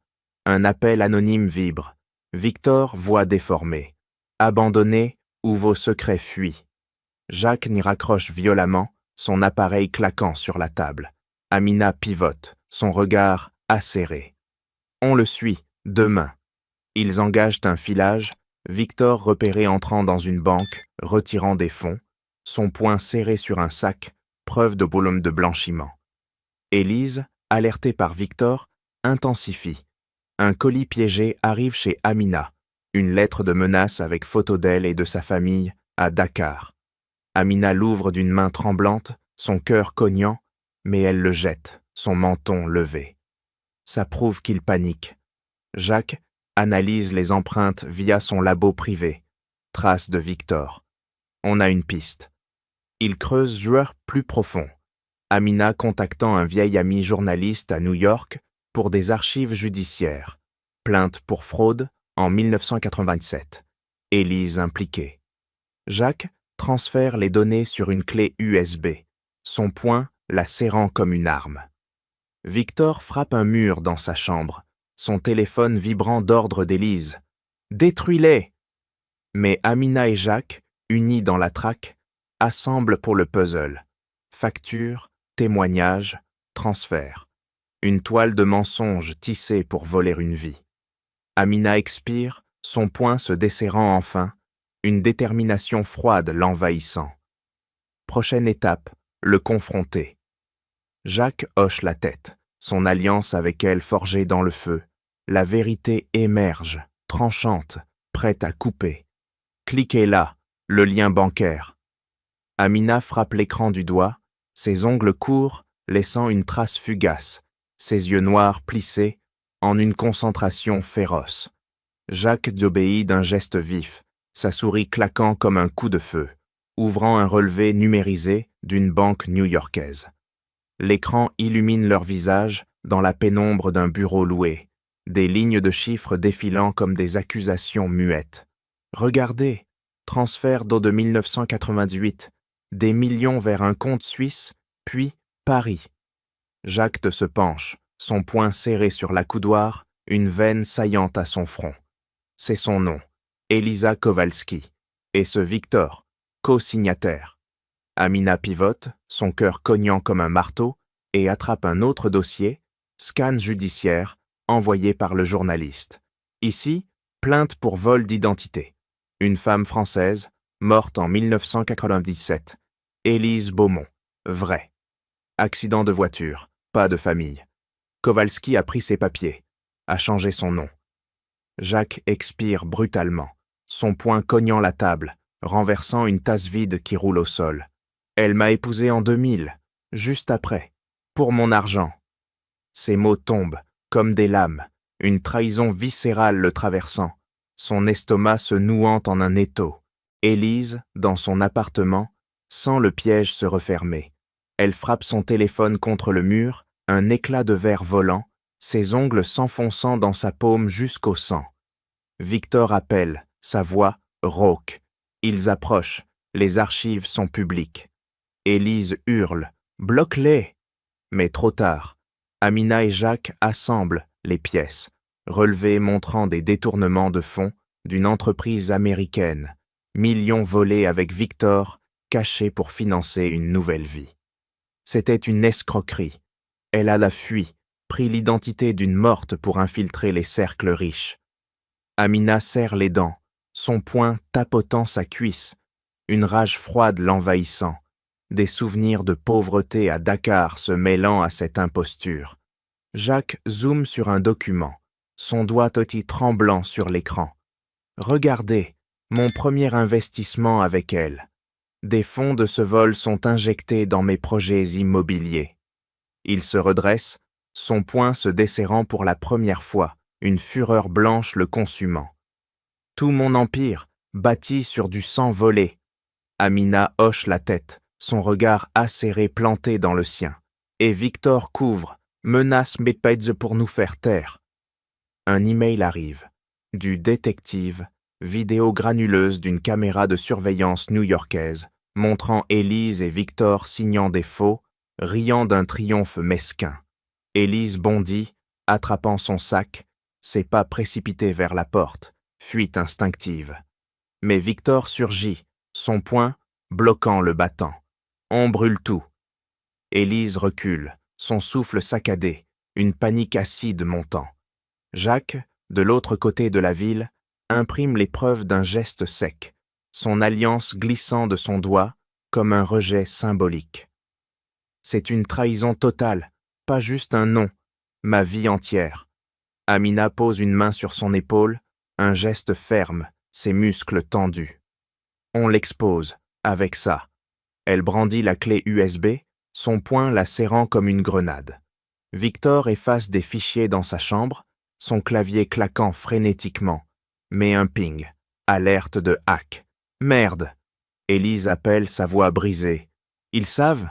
[SPEAKER 1] Un appel anonyme vibre. Victor, voix déformée. Abandonné ou vos secrets fuient. Jacques n'y raccroche violemment, son appareil claquant sur la table. Amina pivote, son regard acéré. On le suit, demain. Ils engagent un filage, Victor repéré entrant dans une banque, retirant des fonds, son poing serré sur un sac, preuve de volume de blanchiment. Élise, alertée par Victor, intensifie. Un colis piégé arrive chez Amina, une lettre de menace avec photo d'elle et de sa famille à Dakar. Amina l'ouvre d'une main tremblante, son cœur cognant, mais elle le jette, son menton levé. Ça prouve qu'il panique. Jacques analyse les empreintes via son labo privé. Trace de Victor. On a une piste. Il creuse joueur plus profond. Amina contactant un vieil ami journaliste à New York pour des archives judiciaires. Plainte pour fraude en 1987. Élise impliquée. Jacques transfère les données sur une clé USB, son poing la serrant comme une arme. Victor frappe un mur dans sa chambre, son téléphone vibrant d'ordre d'Élise. « Détruis-les » Mais Amina et Jacques, unis dans la traque, assemblent pour le puzzle. Facture, témoignage, transfert. Une toile de mensonges tissée pour voler une vie. Amina expire, son poing se desserrant enfin, une détermination froide l'envahissant. Prochaine étape, le confronter. Jacques hoche la tête, son alliance avec elle forgée dans le feu. La vérité émerge, tranchante, prête à couper. Cliquez là, le lien bancaire. Amina frappe l'écran du doigt, ses ongles courts, laissant une trace fugace, ses yeux noirs plissés, en une concentration féroce. Jacques obéit d'un geste vif, sa souris claquant comme un coup de feu, ouvrant un relevé numérisé d'une banque new-yorkaise. L'écran illumine leur visage dans la pénombre d'un bureau loué, des lignes de chiffres défilant comme des accusations muettes. Regardez, transfert d'eau de 1998, des millions vers un compte suisse, puis Paris. Jacques se penche, son poing serré sur l'accoudoir, une veine saillante à son front. C'est son nom, Elisa Kowalski, et ce Victor, co-signataire. Amina pivote, son cœur cognant comme un marteau, et attrape un autre dossier, scan judiciaire, envoyé par le journaliste. Ici, plainte pour vol d'identité. Une femme française, morte en 1997. Élise Beaumont. Vrai. Accident de voiture. Pas de famille. Kowalski a pris ses papiers. A changé son nom. Jacques expire brutalement, son poing cognant la table, renversant une tasse vide qui roule au sol. Elle m'a épousé en 2000, juste après, pour mon argent. Ses mots tombent, comme des lames, une trahison viscérale le traversant, son estomac se nouant en un étau. Élise, dans son appartement, sent le piège se refermer. Elle frappe son téléphone contre le mur, un éclat de verre volant, ses ongles s'enfonçant dans sa paume jusqu'au sang. Victor appelle, sa voix rauque. Ils approchent, les archives sont publiques. Élise hurle, « Bloque-les !» Mais trop tard. Amina et Jacques assemblent les pièces, relevées montrant des détournements de fonds d'une entreprise américaine, millions volés avec Victor, cachés pour financer une nouvelle vie. C'était une escroquerie. Elle alla fui, pris l'identité d'une morte pour infiltrer les cercles riches. Amina serre les dents, son poing tapotant sa cuisse, une rage froide l'envahissant. des souvenirs de pauvreté à Dakar se mêlant à cette imposture. Jacques zoome sur un document, son doigt petit tremblant sur l'écran. « Regardez, mon premier investissement avec elle. Des fonds de ce vol sont injectés dans mes projets immobiliers. » Il se redresse, son poing se desserrant pour la première fois, une fureur blanche le consumant. « Tout mon empire, bâti sur du sang volé. » Amina hoche la tête, son regard acéré planté dans le sien. Et Victor couvre, menace Mepeds pour nous faire taire. Un email arrive. Du détective, vidéo granuleuse d'une caméra de surveillance new-yorkaise, montrant Élise et Victor signant des faux, riant d'un triomphe mesquin. Élise bondit, attrapant son sac, ses pas précipités vers la porte, fuite instinctive. Mais Victor surgit, son poing bloquant le battant. On brûle tout. Élise recule, son souffle saccadé, une panique acide montant. Jacques, de l'autre côté de la ville, imprime les preuves d'un geste sec, son alliance glissant de son doigt comme un rejet symbolique. C'est une trahison totale, pas juste un nom, ma vie entière. Amina pose une main sur son épaule, un geste ferme, ses muscles tendus. On l'expose, avec ça. Elle brandit la clé USB, son poing la serrant comme une grenade. Victor efface des fichiers dans sa chambre, son clavier claquant frénétiquement. Mais un ping, alerte de hack. Merde! Élise appelle, sa voix brisée. Ils savent?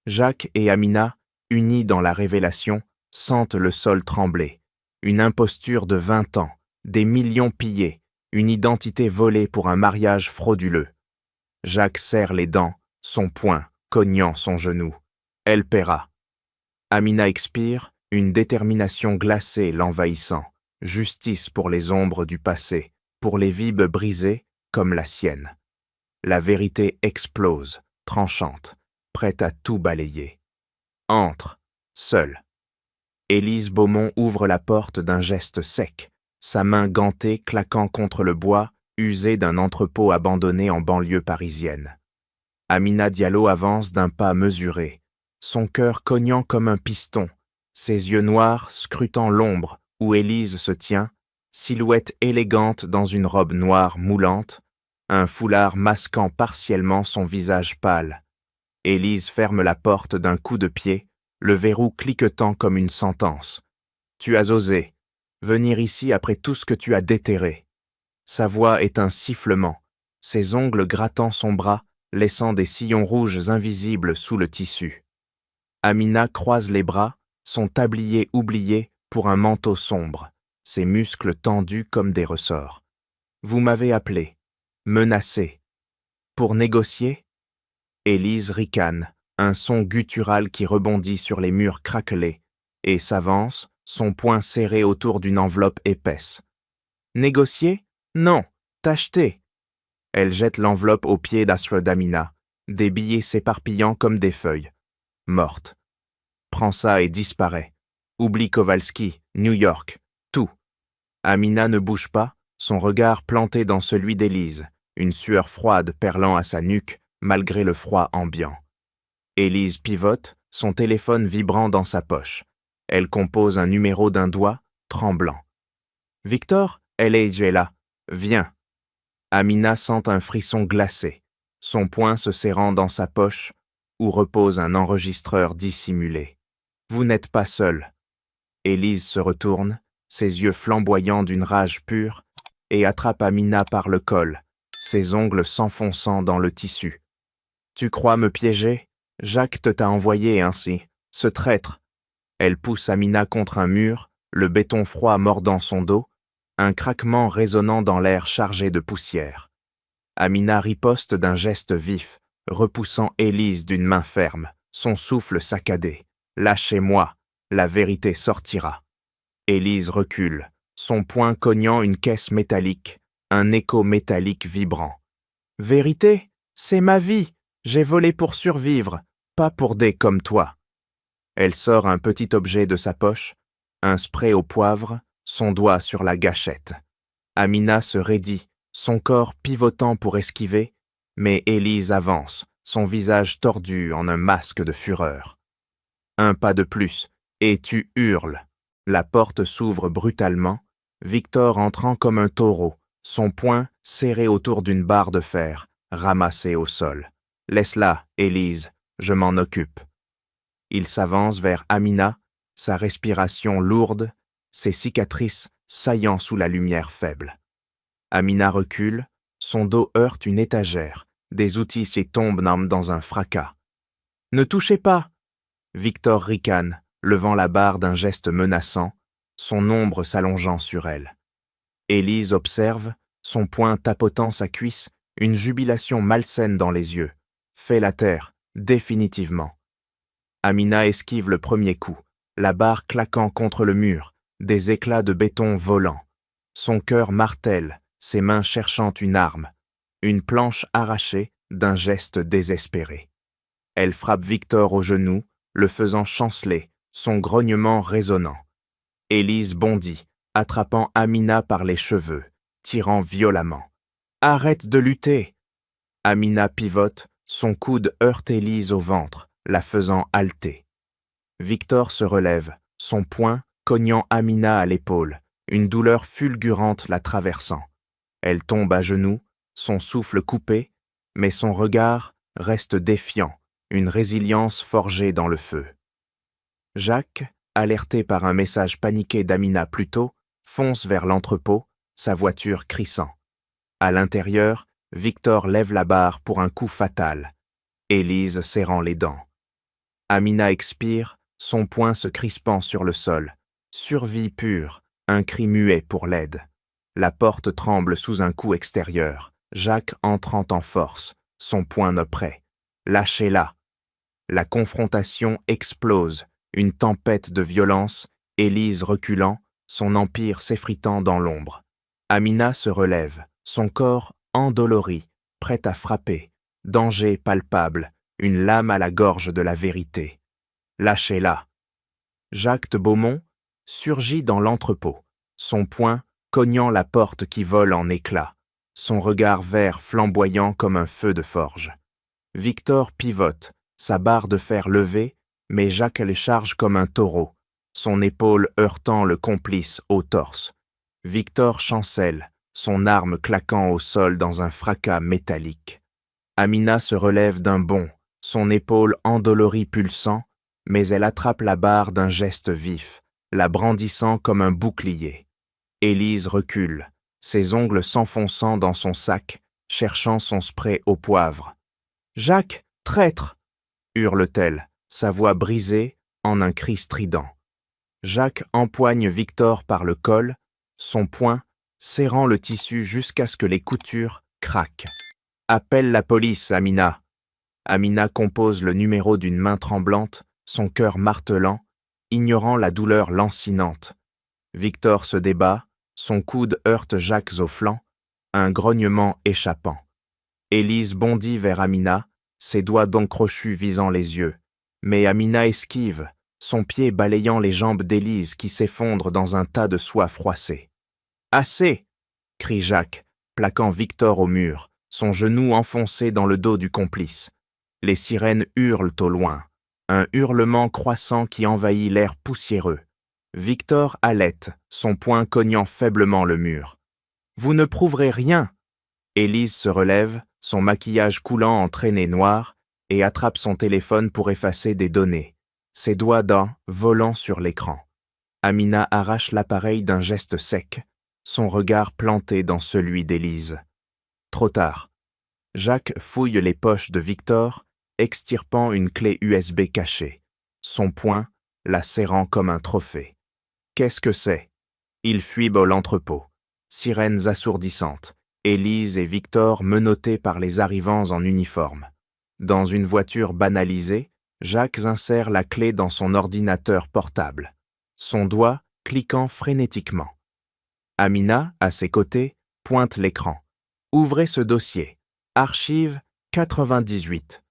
[SPEAKER 1] Jacques et Amina, unis dans la révélation, sentent le sol trembler. Une imposture de 20 ans, des millions pillés, une identité volée pour un mariage frauduleux. Jacques serre les dents, son poing cognant son genou. Elle paiera. Amina expire, une détermination glacée l'envahissant. Justice pour les ombres du passé, pour les vies brisées comme la sienne. La vérité explose, tranchante, prête à tout balayer. Entre, seule. Élise Beaumont ouvre la porte d'un geste sec, sa main gantée claquant contre le bois, usé d'un entrepôt abandonné en banlieue parisienne. Amina Diallo avance d'un pas mesuré, son cœur cognant comme un piston, ses yeux noirs scrutant l'ombre où Élise se tient, silhouette élégante dans une robe noire moulante, un foulard masquant partiellement son visage pâle. Élise ferme la porte d'un coup de pied, le verrou cliquetant comme une sentence. « Tu as osé venir ici après tout ce que tu as déterré. » Sa voix est un sifflement, ses ongles grattant son bras, laissant des sillons rouges invisibles sous le tissu. Amina croise les bras, son tablier oublié pour un manteau sombre, ses muscles tendus comme des ressorts. « Vous m'avez appelé, menacé. Pour négocier ?» Élise ricane, un son guttural qui rebondit sur les murs craquelés, et s'avance, son poing serré autour d'une enveloppe épaisse. « Négocier ? Non, t'acheter !» Elle jette l'enveloppe aux pieds d'Amina, des billets s'éparpillant comme des feuilles. Morte. Prends ça et disparaît. Oublie Kowalski, New York, tout. Amina ne bouge pas, son regard planté dans celui d'Élise, une sueur froide perlant à sa nuque malgré le froid ambiant. Élise pivote, son téléphone vibrant dans sa poche. Elle compose un numéro d'un doigt, tremblant. « Victor, elle est là. Viens. » Amina sent un frisson glacé, son poing se serrant dans sa poche, où repose un enregistreur dissimulé. « Vous n'êtes pas seul. » Élise se retourne, ses yeux flamboyants d'une rage pure, et attrape Amina par le col, ses ongles s'enfonçant dans le tissu. « Tu crois me piéger? Jacques t'a envoyé ainsi, ce traître. » Elle pousse Amina contre un mur, le béton froid mordant son dos, un craquement résonnant dans l'air chargé de poussière. Amina riposte d'un geste vif, repoussant Élise d'une main ferme, son souffle saccadé. « Lâchez-moi, la vérité sortira. » Élise recule, son poing cognant une caisse métallique, un écho métallique vibrant. « Vérité, c'est ma vie. J'ai volé pour survivre, pas pour des comme toi. » Elle sort un petit objet de sa poche, un spray au poivre, son doigt sur la gâchette. Amina se raidit, son corps pivotant pour esquiver, mais Élise avance, son visage tordu en un masque de fureur. Un pas de plus, et tu hurles. La porte s'ouvre brutalement, Victor entrant comme un taureau, son poing serré autour d'une barre de fer, ramassée au sol. « Laisse-la, Élise, je m'en occupe. » Il s'avance vers Amina, sa respiration lourde, ses cicatrices saillant sous la lumière faible. Amina recule, son dos heurte une étagère, des outils s'y tombent dans un fracas. « Ne touchez pas !» Victor ricane, levant la barre d'un geste menaçant, son ombre s'allongeant sur elle. Élise observe, son poing tapotant sa cuisse, une jubilation malsaine dans les yeux. Fait la terre, définitivement. Amina esquive le premier coup, la barre claquant contre le mur, des éclats de béton volant. Son cœur martèle, ses mains cherchant une planche arrachée d'un geste désespéré. Elle frappe Victor au genou, le faisant chanceler, son grognement résonnant. Élise bondit, attrapant Amina par les cheveux, tirant violemment. « Arrête de lutter !» Amina pivote, son coude heurte Élise au ventre, la faisant halter. Victor se relève, son poing cognant Amina à l'épaule, une douleur fulgurante la traversant. Elle tombe à genoux, son souffle coupé, mais son regard reste défiant, une résilience forgée dans le feu. Jacques, alerté par un message paniqué d'Amina plus tôt, fonce vers l'entrepôt, sa voiture crissant. À l'intérieur, Victor lève la barre pour un coup fatal, Élise serrant les dents. Amina expire, son poing se crispant sur le sol. Survie pure, un cri muet pour l'aide. La porte tremble sous un coup extérieur, Jacques entrant en force, son poing prêt. Lâchez-la. La confrontation explose, une tempête de violence, Élise reculant, son empire s'effritant dans l'ombre. Amina se relève, son corps endolori, prêt à frapper, danger palpable, une lame à la gorge de la vérité. Lâchez-la. Jacques de Beaumont surgit dans l'entrepôt, son poing cognant la porte qui vole en éclats, son regard vert flamboyant comme un feu de forge. Victor pivote, sa barre de fer levée, mais Jacques le charge comme un taureau, son épaule heurtant le complice au torse. Victor chancelle, son arme claquant au sol dans un fracas métallique. Amina se relève d'un bond, son épaule endolorie pulsant, mais elle attrape la barre d'un geste vif, la brandissant comme un bouclier. Élise recule, ses ongles s'enfonçant dans son sac, cherchant son spray au poivre. « Jacques, traître !» hurle-t-elle, sa voix brisée en un cri strident. Jacques empoigne Victor par le col, son poing serrant le tissu jusqu'à ce que les coutures craquent. « Appelle la police, Amina !» Amina compose le numéro d'une main tremblante, son cœur martelant, ignorant la douleur lancinante. Victor se débat, son coude heurte Jacques au flanc, un grognement échappant. Élise bondit vers Amina, ses doigts dents crochus visant les yeux. Mais Amina esquive, son pied balayant les jambes d'Élise qui s'effondrent dans un tas de soie froissée. « Assez !» crie Jacques, plaquant Victor au mur, son genou enfoncé dans le dos du complice. Les sirènes hurlent au loin, un hurlement croissant qui envahit l'air poussiéreux. Victor halète, son poing cognant faiblement le mur. « Vous ne prouverez rien !» Élise se relève, son maquillage coulant en traînées noires, et attrape son téléphone pour effacer des données, ses doigts volant sur l'écran. Amina arrache l'appareil d'un geste sec, son regard planté dans celui d'Élise. Trop tard. Jacques fouille les poches de Victor, extirpant une clé USB cachée, son poing la serrant comme un trophée. Qu'est-ce que c'est? Il fuit l'entrepôt. Sirènes assourdissantes, Élise et Victor menottés par les arrivants en uniforme. Dans une voiture banalisée, Jacques insère la clé dans son ordinateur portable, son doigt cliquant frénétiquement. Amina, à ses côtés, pointe l'écran. Ouvrez ce dossier. Archive 98.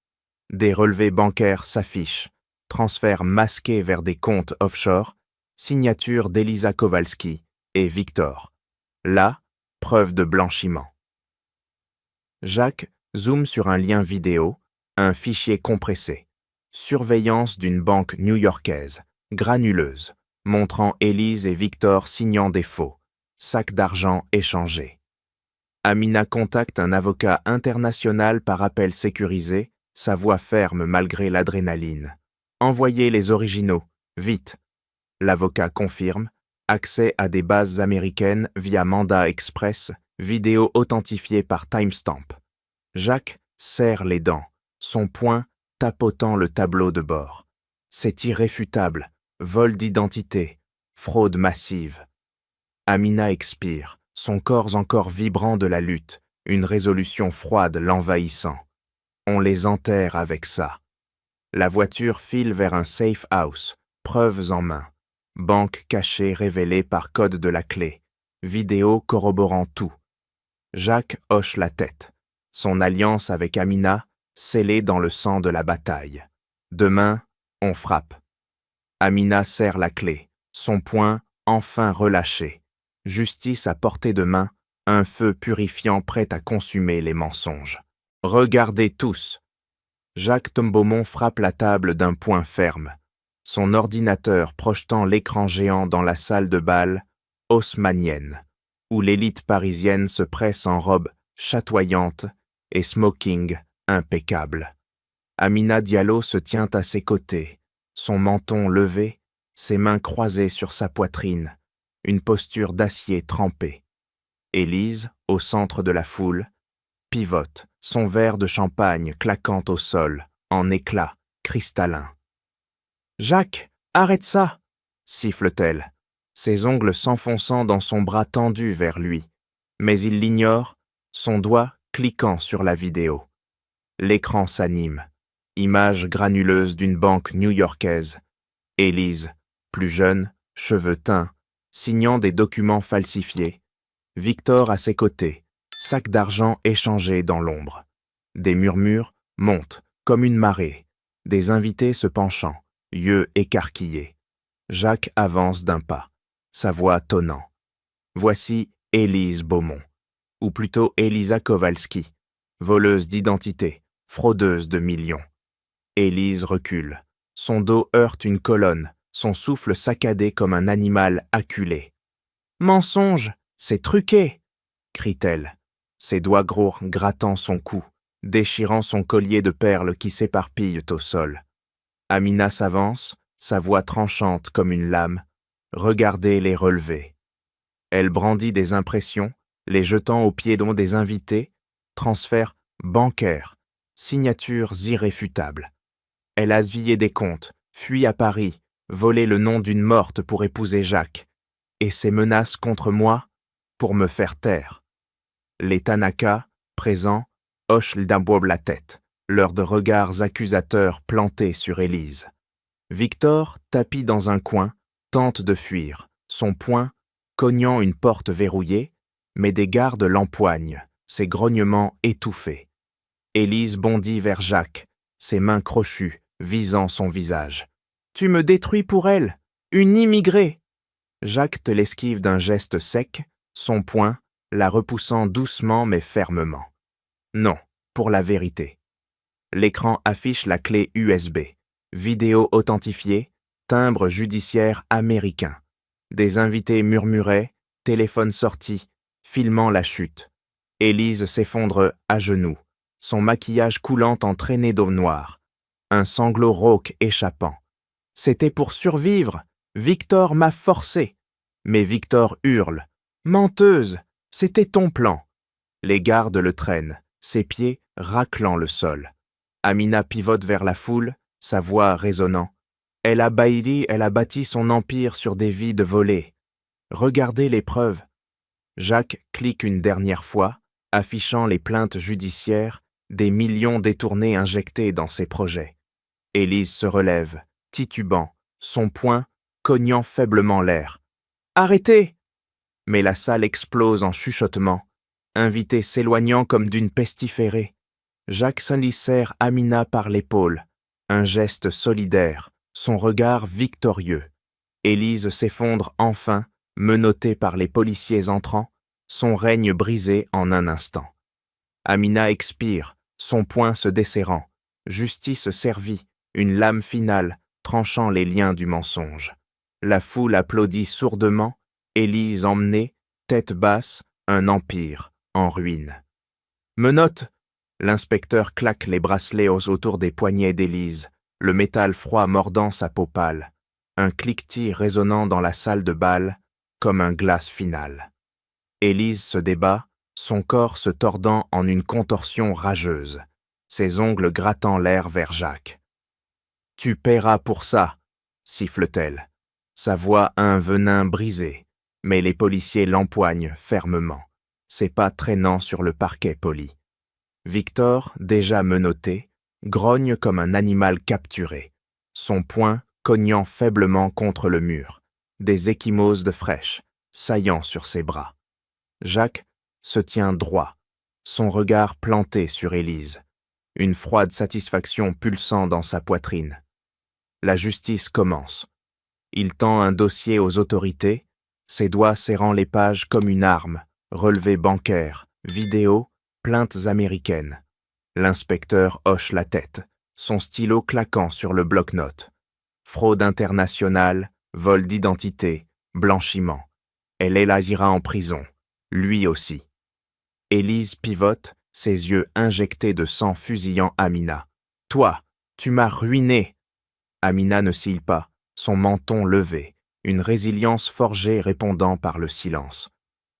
[SPEAKER 1] Des relevés bancaires s'affichent. Transferts masqués vers des comptes offshore. Signature d'Elisa Kowalski et Victor. Là, preuve de blanchiment. Jacques zoome sur un lien vidéo, Un fichier compressé. Surveillance d'une banque new-yorkaise, granuleuse, montrant Élise et Victor signant des faux. Sac d'argent échangé. Amina contacte un avocat international par appel sécurisé, sa voix ferme malgré l'adrénaline. Envoyez les originaux, vite. L'avocat confirme, accès à des bases américaines via mandat express, vidéo authentifiée par timestamp. Jacques serre les dents, son poing tapotant le tableau de bord. C'est irréfutable, vol d'identité, fraude massive. Amina expire, son corps encore vibrant de la lutte, une résolution froide l'envahissant. On les enterre avec ça. La voiture file vers un safe house, preuves en main. Banque cachée révélée par code de la clé. Vidéo corroborant tout. Jacques hoche la tête. Son alliance avec Amina, scellée dans le sang de la bataille. Demain, on frappe. Amina serre la clé, son poing enfin relâché. Justice à portée de main, un feu purifiant prêt à consumer les mensonges. Regardez tous. Jacques Tombaumont frappe la table d'un poing ferme. Son ordinateur projetant l'écran géant dans la salle de bal haussmannienne, où l'élite parisienne se presse en robe chatoyante et smoking impeccable. Amina Diallo se tient à ses côtés, son menton levé, ses mains croisées sur sa poitrine, une posture d'acier trempé. Élise, au centre de la foule, pivote, son verre de champagne claquant au sol, en éclats cristallins. « Jacques, arrête ça !» siffle-t-elle, ses ongles s'enfonçant dans son bras tendu vers lui. Mais il l'ignore, son doigt cliquant sur la vidéo. L'écran s'anime. Image granuleuse d'une banque new-yorkaise. Élise, plus jeune, cheveux teints, signant des documents falsifiés. Victor à ses côtés, sac d'argent échangé dans l'ombre. Des murmures montent, comme une marée. Des invités se penchant, yeux écarquillés. Jacques avance d'un pas, sa voix tonnant. Voici Élise Beaumont, ou plutôt Elisa Kowalski, voleuse d'identité, fraudeuse de millions. Élise recule. Son dos heurte une colonne, son souffle saccadé comme un animal acculé. « Mensonge, c'est truqué !» crie-t-elle, ses doigts gros grattant son cou, déchirant son collier de perles qui s'éparpillent au sol. Amina s'avance, sa voix tranchante comme une lame. Regardez les relevés. Elle brandit des impressions, les jetant aux pieds des invités, transferts bancaires, signatures irréfutables. Elle a hasillé des comptes, fui à Paris, volé le nom d'une morte pour épouser Jacques, et ses menaces contre moi pour me faire taire. Les Tanaka, présents, hochent d'abord la tête, leurs de regards accusateurs plantés sur Élise. Victor, tapi dans un coin, tente de fuir, son poing cognant une porte verrouillée, mais des gardes l'empoignent, ses grognements étouffés. Élise bondit vers Jacques, ses mains crochues, visant son visage. « Tu me détruis pour elle, une immigrée !» Jacques te l'esquive d'un geste sec, son poing, la repoussant doucement mais fermement. Non, pour la vérité. L'écran affiche la clé USB, vidéo authentifiée, timbre judiciaire américain. Des invités murmuraient, téléphone sorti, filmant la chute. Élise s'effondre à genoux, son maquillage coulant en traînées d'eau noire. Un sanglot rauque échappant. C'était pour survivre. Victor m'a forcé. Mais Victor hurle. Menteuse, c'était ton plan. Les gardes le traînent, ses pieds raclant le sol. Amina pivote vers la foule, sa voix résonnant. Elle a bâti son empire sur des vies de volées. Regardez les preuves. Jacques clique une dernière fois, affichant les plaintes judiciaires, des millions détournés injectés dans ses projets. Élise se relève, titubant, son poing cognant faiblement l'air. « Arrêtez !» Mais la salle explose en chuchotements, invités s'éloignant comme d'une pestiférée. Jacques serre Amina par l'épaule, un geste solidaire, son regard victorieux. Élise s'effondre enfin, menottée par les policiers entrants, son règne brisé en un instant. Amina expire, son poing se desserrant, Justice servie, une lame finale, tranchant les liens du mensonge. La foule applaudit sourdement, Élise emmenée, tête basse, un empire en ruine. Menottes! L'inspecteur claque les bracelets autour des poignets d'Élise, le métal froid mordant sa peau pâle, un cliquetis résonnant dans la salle de bal, comme un glace final. Élise se débat, son corps se tordant en une contorsion rageuse, ses ongles grattant l'air vers Jacques. « Tu paieras pour ça !» siffle-t-elle. Sa voix a un venin brisé, mais les policiers l'empoignent fermement, ses pas traînant sur le parquet poli. Victor, déjà menotté, grogne comme un animal capturé, son poing cognant faiblement contre le mur, des ecchymoses de fraîche saillant sur ses bras. Jacques se tient droit, son regard planté sur Élise, une froide satisfaction pulsant dans sa poitrine. La justice commence. Il tend un dossier aux autorités, ses doigts serrant les pages comme une arme, relevés bancaires, vidéos, plaintes américaines. L'inspecteur hoche la tête, son stylo claquant sur le bloc-notes. Fraude internationale, vol d'identité, blanchiment. Elle élargira en prison, lui aussi. Élise pivote, ses yeux injectés de sang fusillant Amina. « Toi, tu m'as ruiné !» Amina ne cille pas, son menton levé, une résilience forgée répondant par le silence.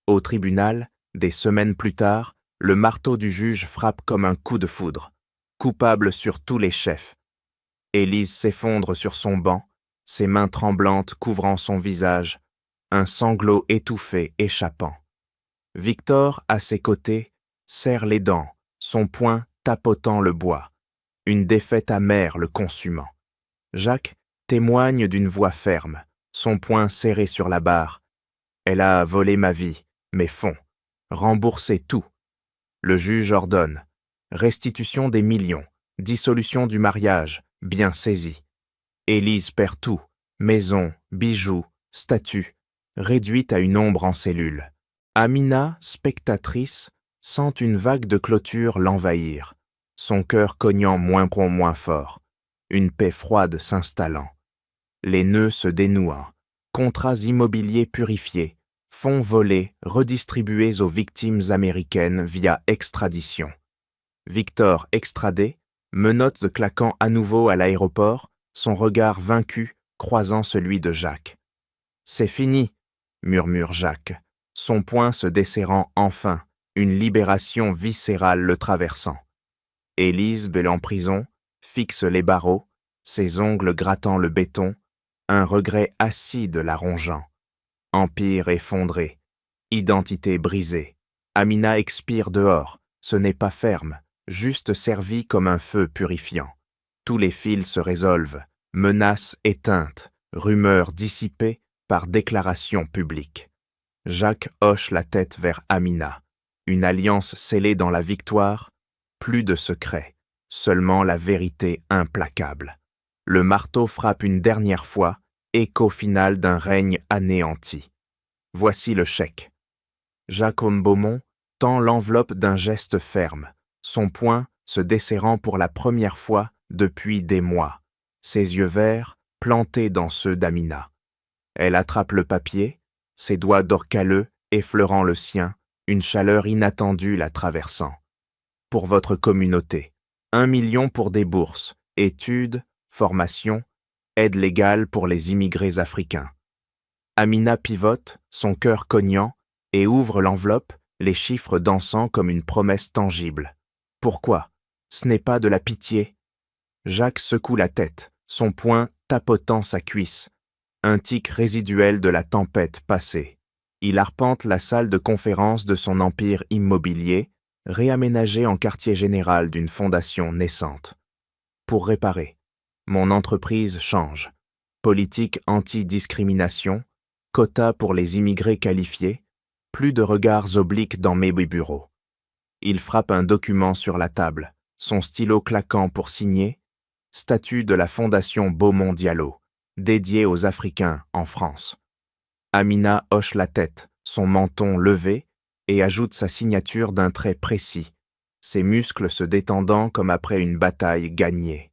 [SPEAKER 1] Au tribunal, des semaines plus tard, le marteau du juge frappe comme un coup de foudre, coupable sur tous les chefs. Élise s'effondre sur son banc, ses mains tremblantes couvrant son visage, un sanglot étouffé échappant. Victor, à ses côtés, serre les dents, son poing tapotant le bois, une défaite amère le consumant. Jacques témoigne d'une voix ferme, son poing serré sur la barre. Elle a volé ma vie, mes fonds, remboursé tout. Le juge ordonne restitution des millions, dissolution du mariage, bien saisi. Élise perd tout, maison, bijoux, statut, réduite à une ombre en cellule. Amina, spectatrice, sent une vague de clôture l'envahir, son cœur cognant moins fort, une paix froide s'installant. Les nœuds se dénouant, contrats immobiliers purifiés, fonds volés redistribués aux victimes américaines via extradition. Victor extradé, menottes claquant à nouveau à l'aéroport, son regard vaincu croisant celui de Jacques. « C'est fini !» murmure Jacques, son poing se desserrant enfin, une libération viscérale le traversant. Élise, belle en prison, fixe les barreaux, ses ongles grattant le béton, un regret acide la rongeant. Empire effondré, identité brisée. Amina expire dehors, ce n'est pas ferme, juste servi comme un feu purifiant. Tous les fils se résolvent, menaces éteintes, rumeurs dissipées par déclaration publique. Jacques hoche la tête vers Amina, une alliance scellée dans la victoire, plus de secrets, seulement la vérité implacable. Le marteau frappe une dernière fois, écho final d'un règne anéanti. Voici le chèque. Jacques Beaumont tend l'enveloppe d'un geste ferme, son poing se desserrant pour la première fois depuis des mois, ses yeux verts plantés dans ceux d'Amina. Elle attrape le papier, ses doigts d'orcaleux effleurant le sien, une chaleur inattendue la traversant. Pour votre communauté, 1 million pour des bourses, études, formation, aide légale pour les immigrés africains. Amina pivote, son cœur cognant, et ouvre l'enveloppe, les chiffres dansant comme une promesse tangible. Pourquoi? Ce n'est pas de la pitié. Jacques secoue la tête, son poing tapotant sa cuisse. Un tic résiduel de la tempête passée. Il arpente la salle de conférence de son empire immobilier, réaménagé en quartier général d'une fondation naissante. Pour réparer. Mon entreprise change. Politique anti-discrimination, quota pour les immigrés qualifiés, plus de regards obliques dans mes bureaux. Il frappe un document sur la table, son stylo claquant pour signer, statut de la Fondation Beaumont Diallo, dédiée aux Africains en France. Amina hoche la tête, son menton levé, et ajoute sa signature d'un trait précis, ses muscles se détendant comme après une bataille gagnée.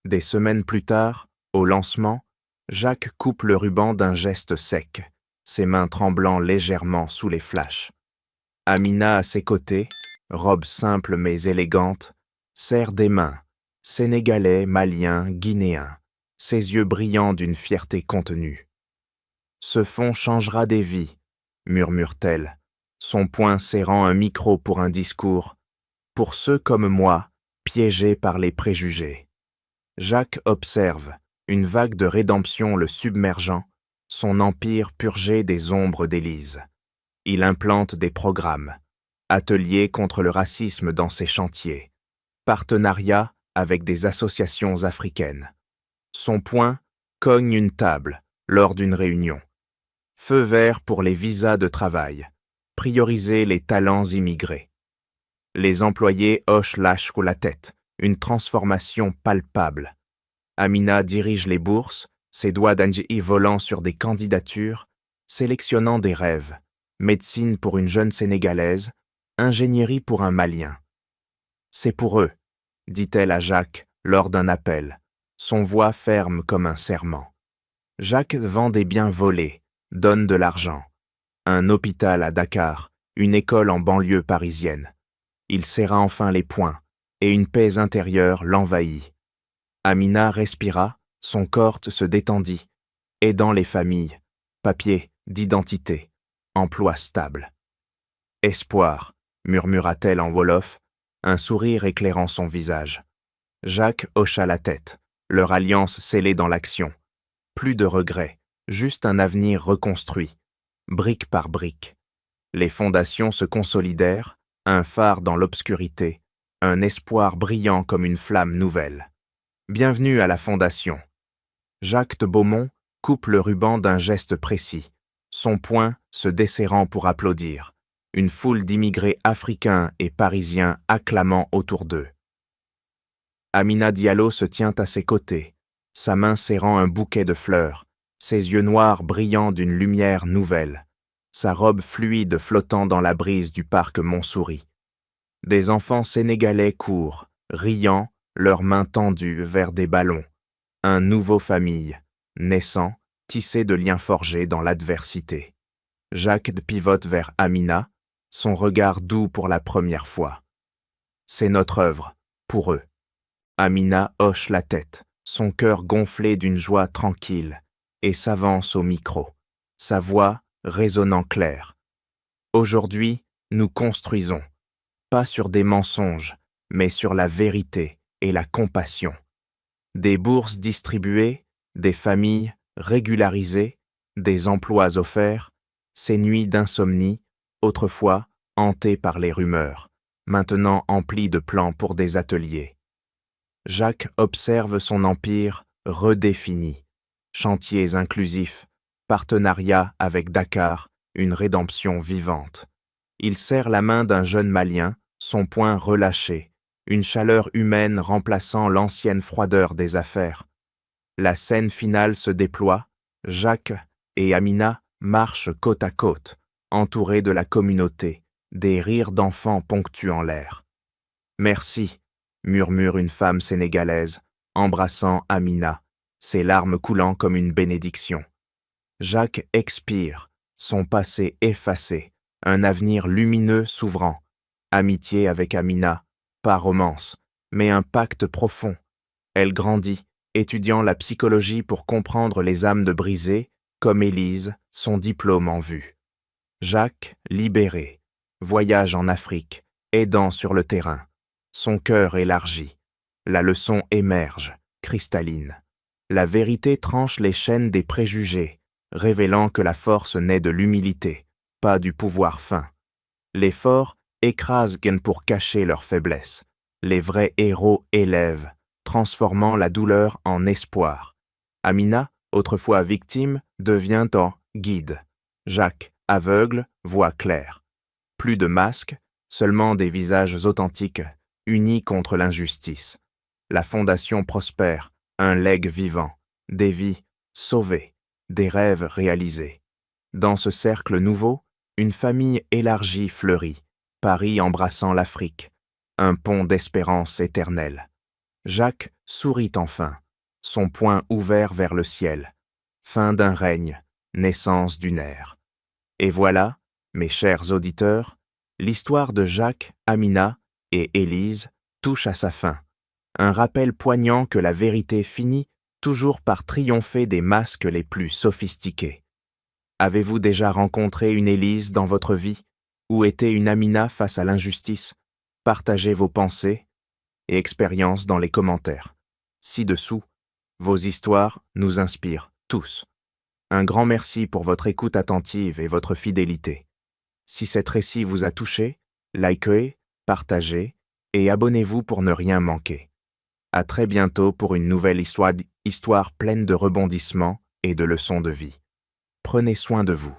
[SPEAKER 1] Des semaines plus tard, au lancement, Jacques coupe le ruban d'un geste sec, ses mains tremblant légèrement sous les flashs. Amina à ses côtés, robe simple mais élégante, serre des mains, sénégalais, malien, guinéen, ses yeux brillants d'une fierté contenue. « Ce fond changera des vies », murmure-t-elle, son poing serrant un micro pour un discours, pour ceux comme moi, piégés par les préjugés. Jacques observe, une vague de rédemption le submergeant, son empire purgé des ombres d'Élise. Il implante des programmes, ateliers contre le racisme dans ses chantiers, partenariats avec des associations africaines. Son poing cogne une table lors d'une réunion. Feu vert pour les visas de travail, prioriser les talents immigrés. Les employés hochent la tête, une transformation palpable. Amina dirige les bourses, ses doigts d'Anji volant sur des candidatures, sélectionnant des rêves. Médecine pour une jeune Sénégalaise, ingénierie pour un Malien. « C'est pour eux », dit-elle à Jacques lors d'un appel, son voix ferme comme un serment. Jacques vend des biens volés, donne de l'argent. Un hôpital à Dakar, une école en banlieue parisienne. Il serra enfin les poings, et une paix intérieure l'envahit. Amina respira, son corps se détendit, aidant les familles, papiers d'identité. Emploi stable. « Espoir », murmura-t-elle en wolof, un sourire éclairant son visage. Jacques hocha la tête, leur alliance scellée dans l'action. Plus de regrets, juste un avenir reconstruit, brique par brique. Les fondations se consolidèrent, un phare dans l'obscurité, un espoir brillant comme une flamme nouvelle. Bienvenue à la Fondation. Jacques de Beaumont coupe le ruban d'un geste précis, son poing se desserrant pour applaudir, une foule d'immigrés africains et parisiens acclamant autour d'eux. Amina Diallo se tient à ses côtés, sa main serrant un bouquet de fleurs, ses yeux noirs brillant d'une lumière nouvelle, sa robe fluide flottant dans la brise du parc Montsouris. Des enfants sénégalais courent, riant, leurs mains tendues vers des ballons. Un nouveau famille, naissant, tissé de liens forgés dans l'adversité. Jacques pivote vers Amina, son regard doux pour la première fois. C'est notre œuvre, pour eux. Amina hoche la tête, son cœur gonflé d'une joie tranquille, et s'avance au micro, sa voix résonnant claire. Aujourd'hui, nous construisons, pas sur des mensonges, mais sur la vérité et la compassion. Des bourses distribuées, des familles régularisées, des emplois offerts, ces nuits d'insomnie, autrefois hantées par les rumeurs, maintenant emplies de plans pour des ateliers. Jacques observe son empire redéfini, chantiers inclusifs, partenariat avec Dakar, une rédemption vivante. Il serre la main d'un jeune Malien, son poing relâché, une chaleur humaine remplaçant l'ancienne froideur des affaires. La scène finale se déploie, Jacques et Amina marchent côte à côte, entourés de la communauté, des rires d'enfants ponctuant l'air. « Merci », murmure une femme sénégalaise, embrassant Amina, ses larmes coulant comme une bénédiction. Jacques expire, son passé effacé, un avenir lumineux s'ouvrant. Amitié avec Amina, pas romance, mais un pacte profond. Elle grandit, étudiant la psychologie pour comprendre les âmes de brisées, comme Élise, son diplôme en vue. Jacques, libéré, voyage en Afrique, aidant sur le terrain. Son cœur élargi. La leçon émerge, cristalline. La vérité tranche les chaînes des préjugés, révélant que la force naît de l'humilité, pas du pouvoir fin. Les forts écrasent pour cacher leur faiblesse. Les vrais héros élèvent, transformant la douleur en espoir. Amina, autrefois victime, devient en guide. Jacques, aveugle, voit clair. Plus de masques, seulement des visages authentiques, unis contre l'injustice. La fondation prospère, un legs vivant, des vies sauvées, des rêves réalisés. Dans ce cercle nouveau, une famille élargie fleurit, Paris embrassant l'Afrique, un pont d'espérance éternelle. Jacques sourit enfin, son poing ouvert vers le ciel. Fin d'un règne, naissance d'une ère. Et voilà, mes chers auditeurs, l'histoire de Jacques, Amina et Élise touche à sa fin. Un rappel poignant que la vérité finit toujours par triompher des masques les plus sophistiqués. Avez-vous déjà rencontré une Élise dans votre vie, ou été une Amina face à l'injustice? Partagez vos pensées et expériences dans les commentaires. Ci-dessous, vos histoires nous inspirent tous. Un grand merci pour votre écoute attentive et votre fidélité. Si cet récit vous a touché, likez, partagez et abonnez-vous pour ne rien manquer. À très bientôt pour une nouvelle histoire pleine de rebondissements et de leçons de vie. Prenez soin de vous.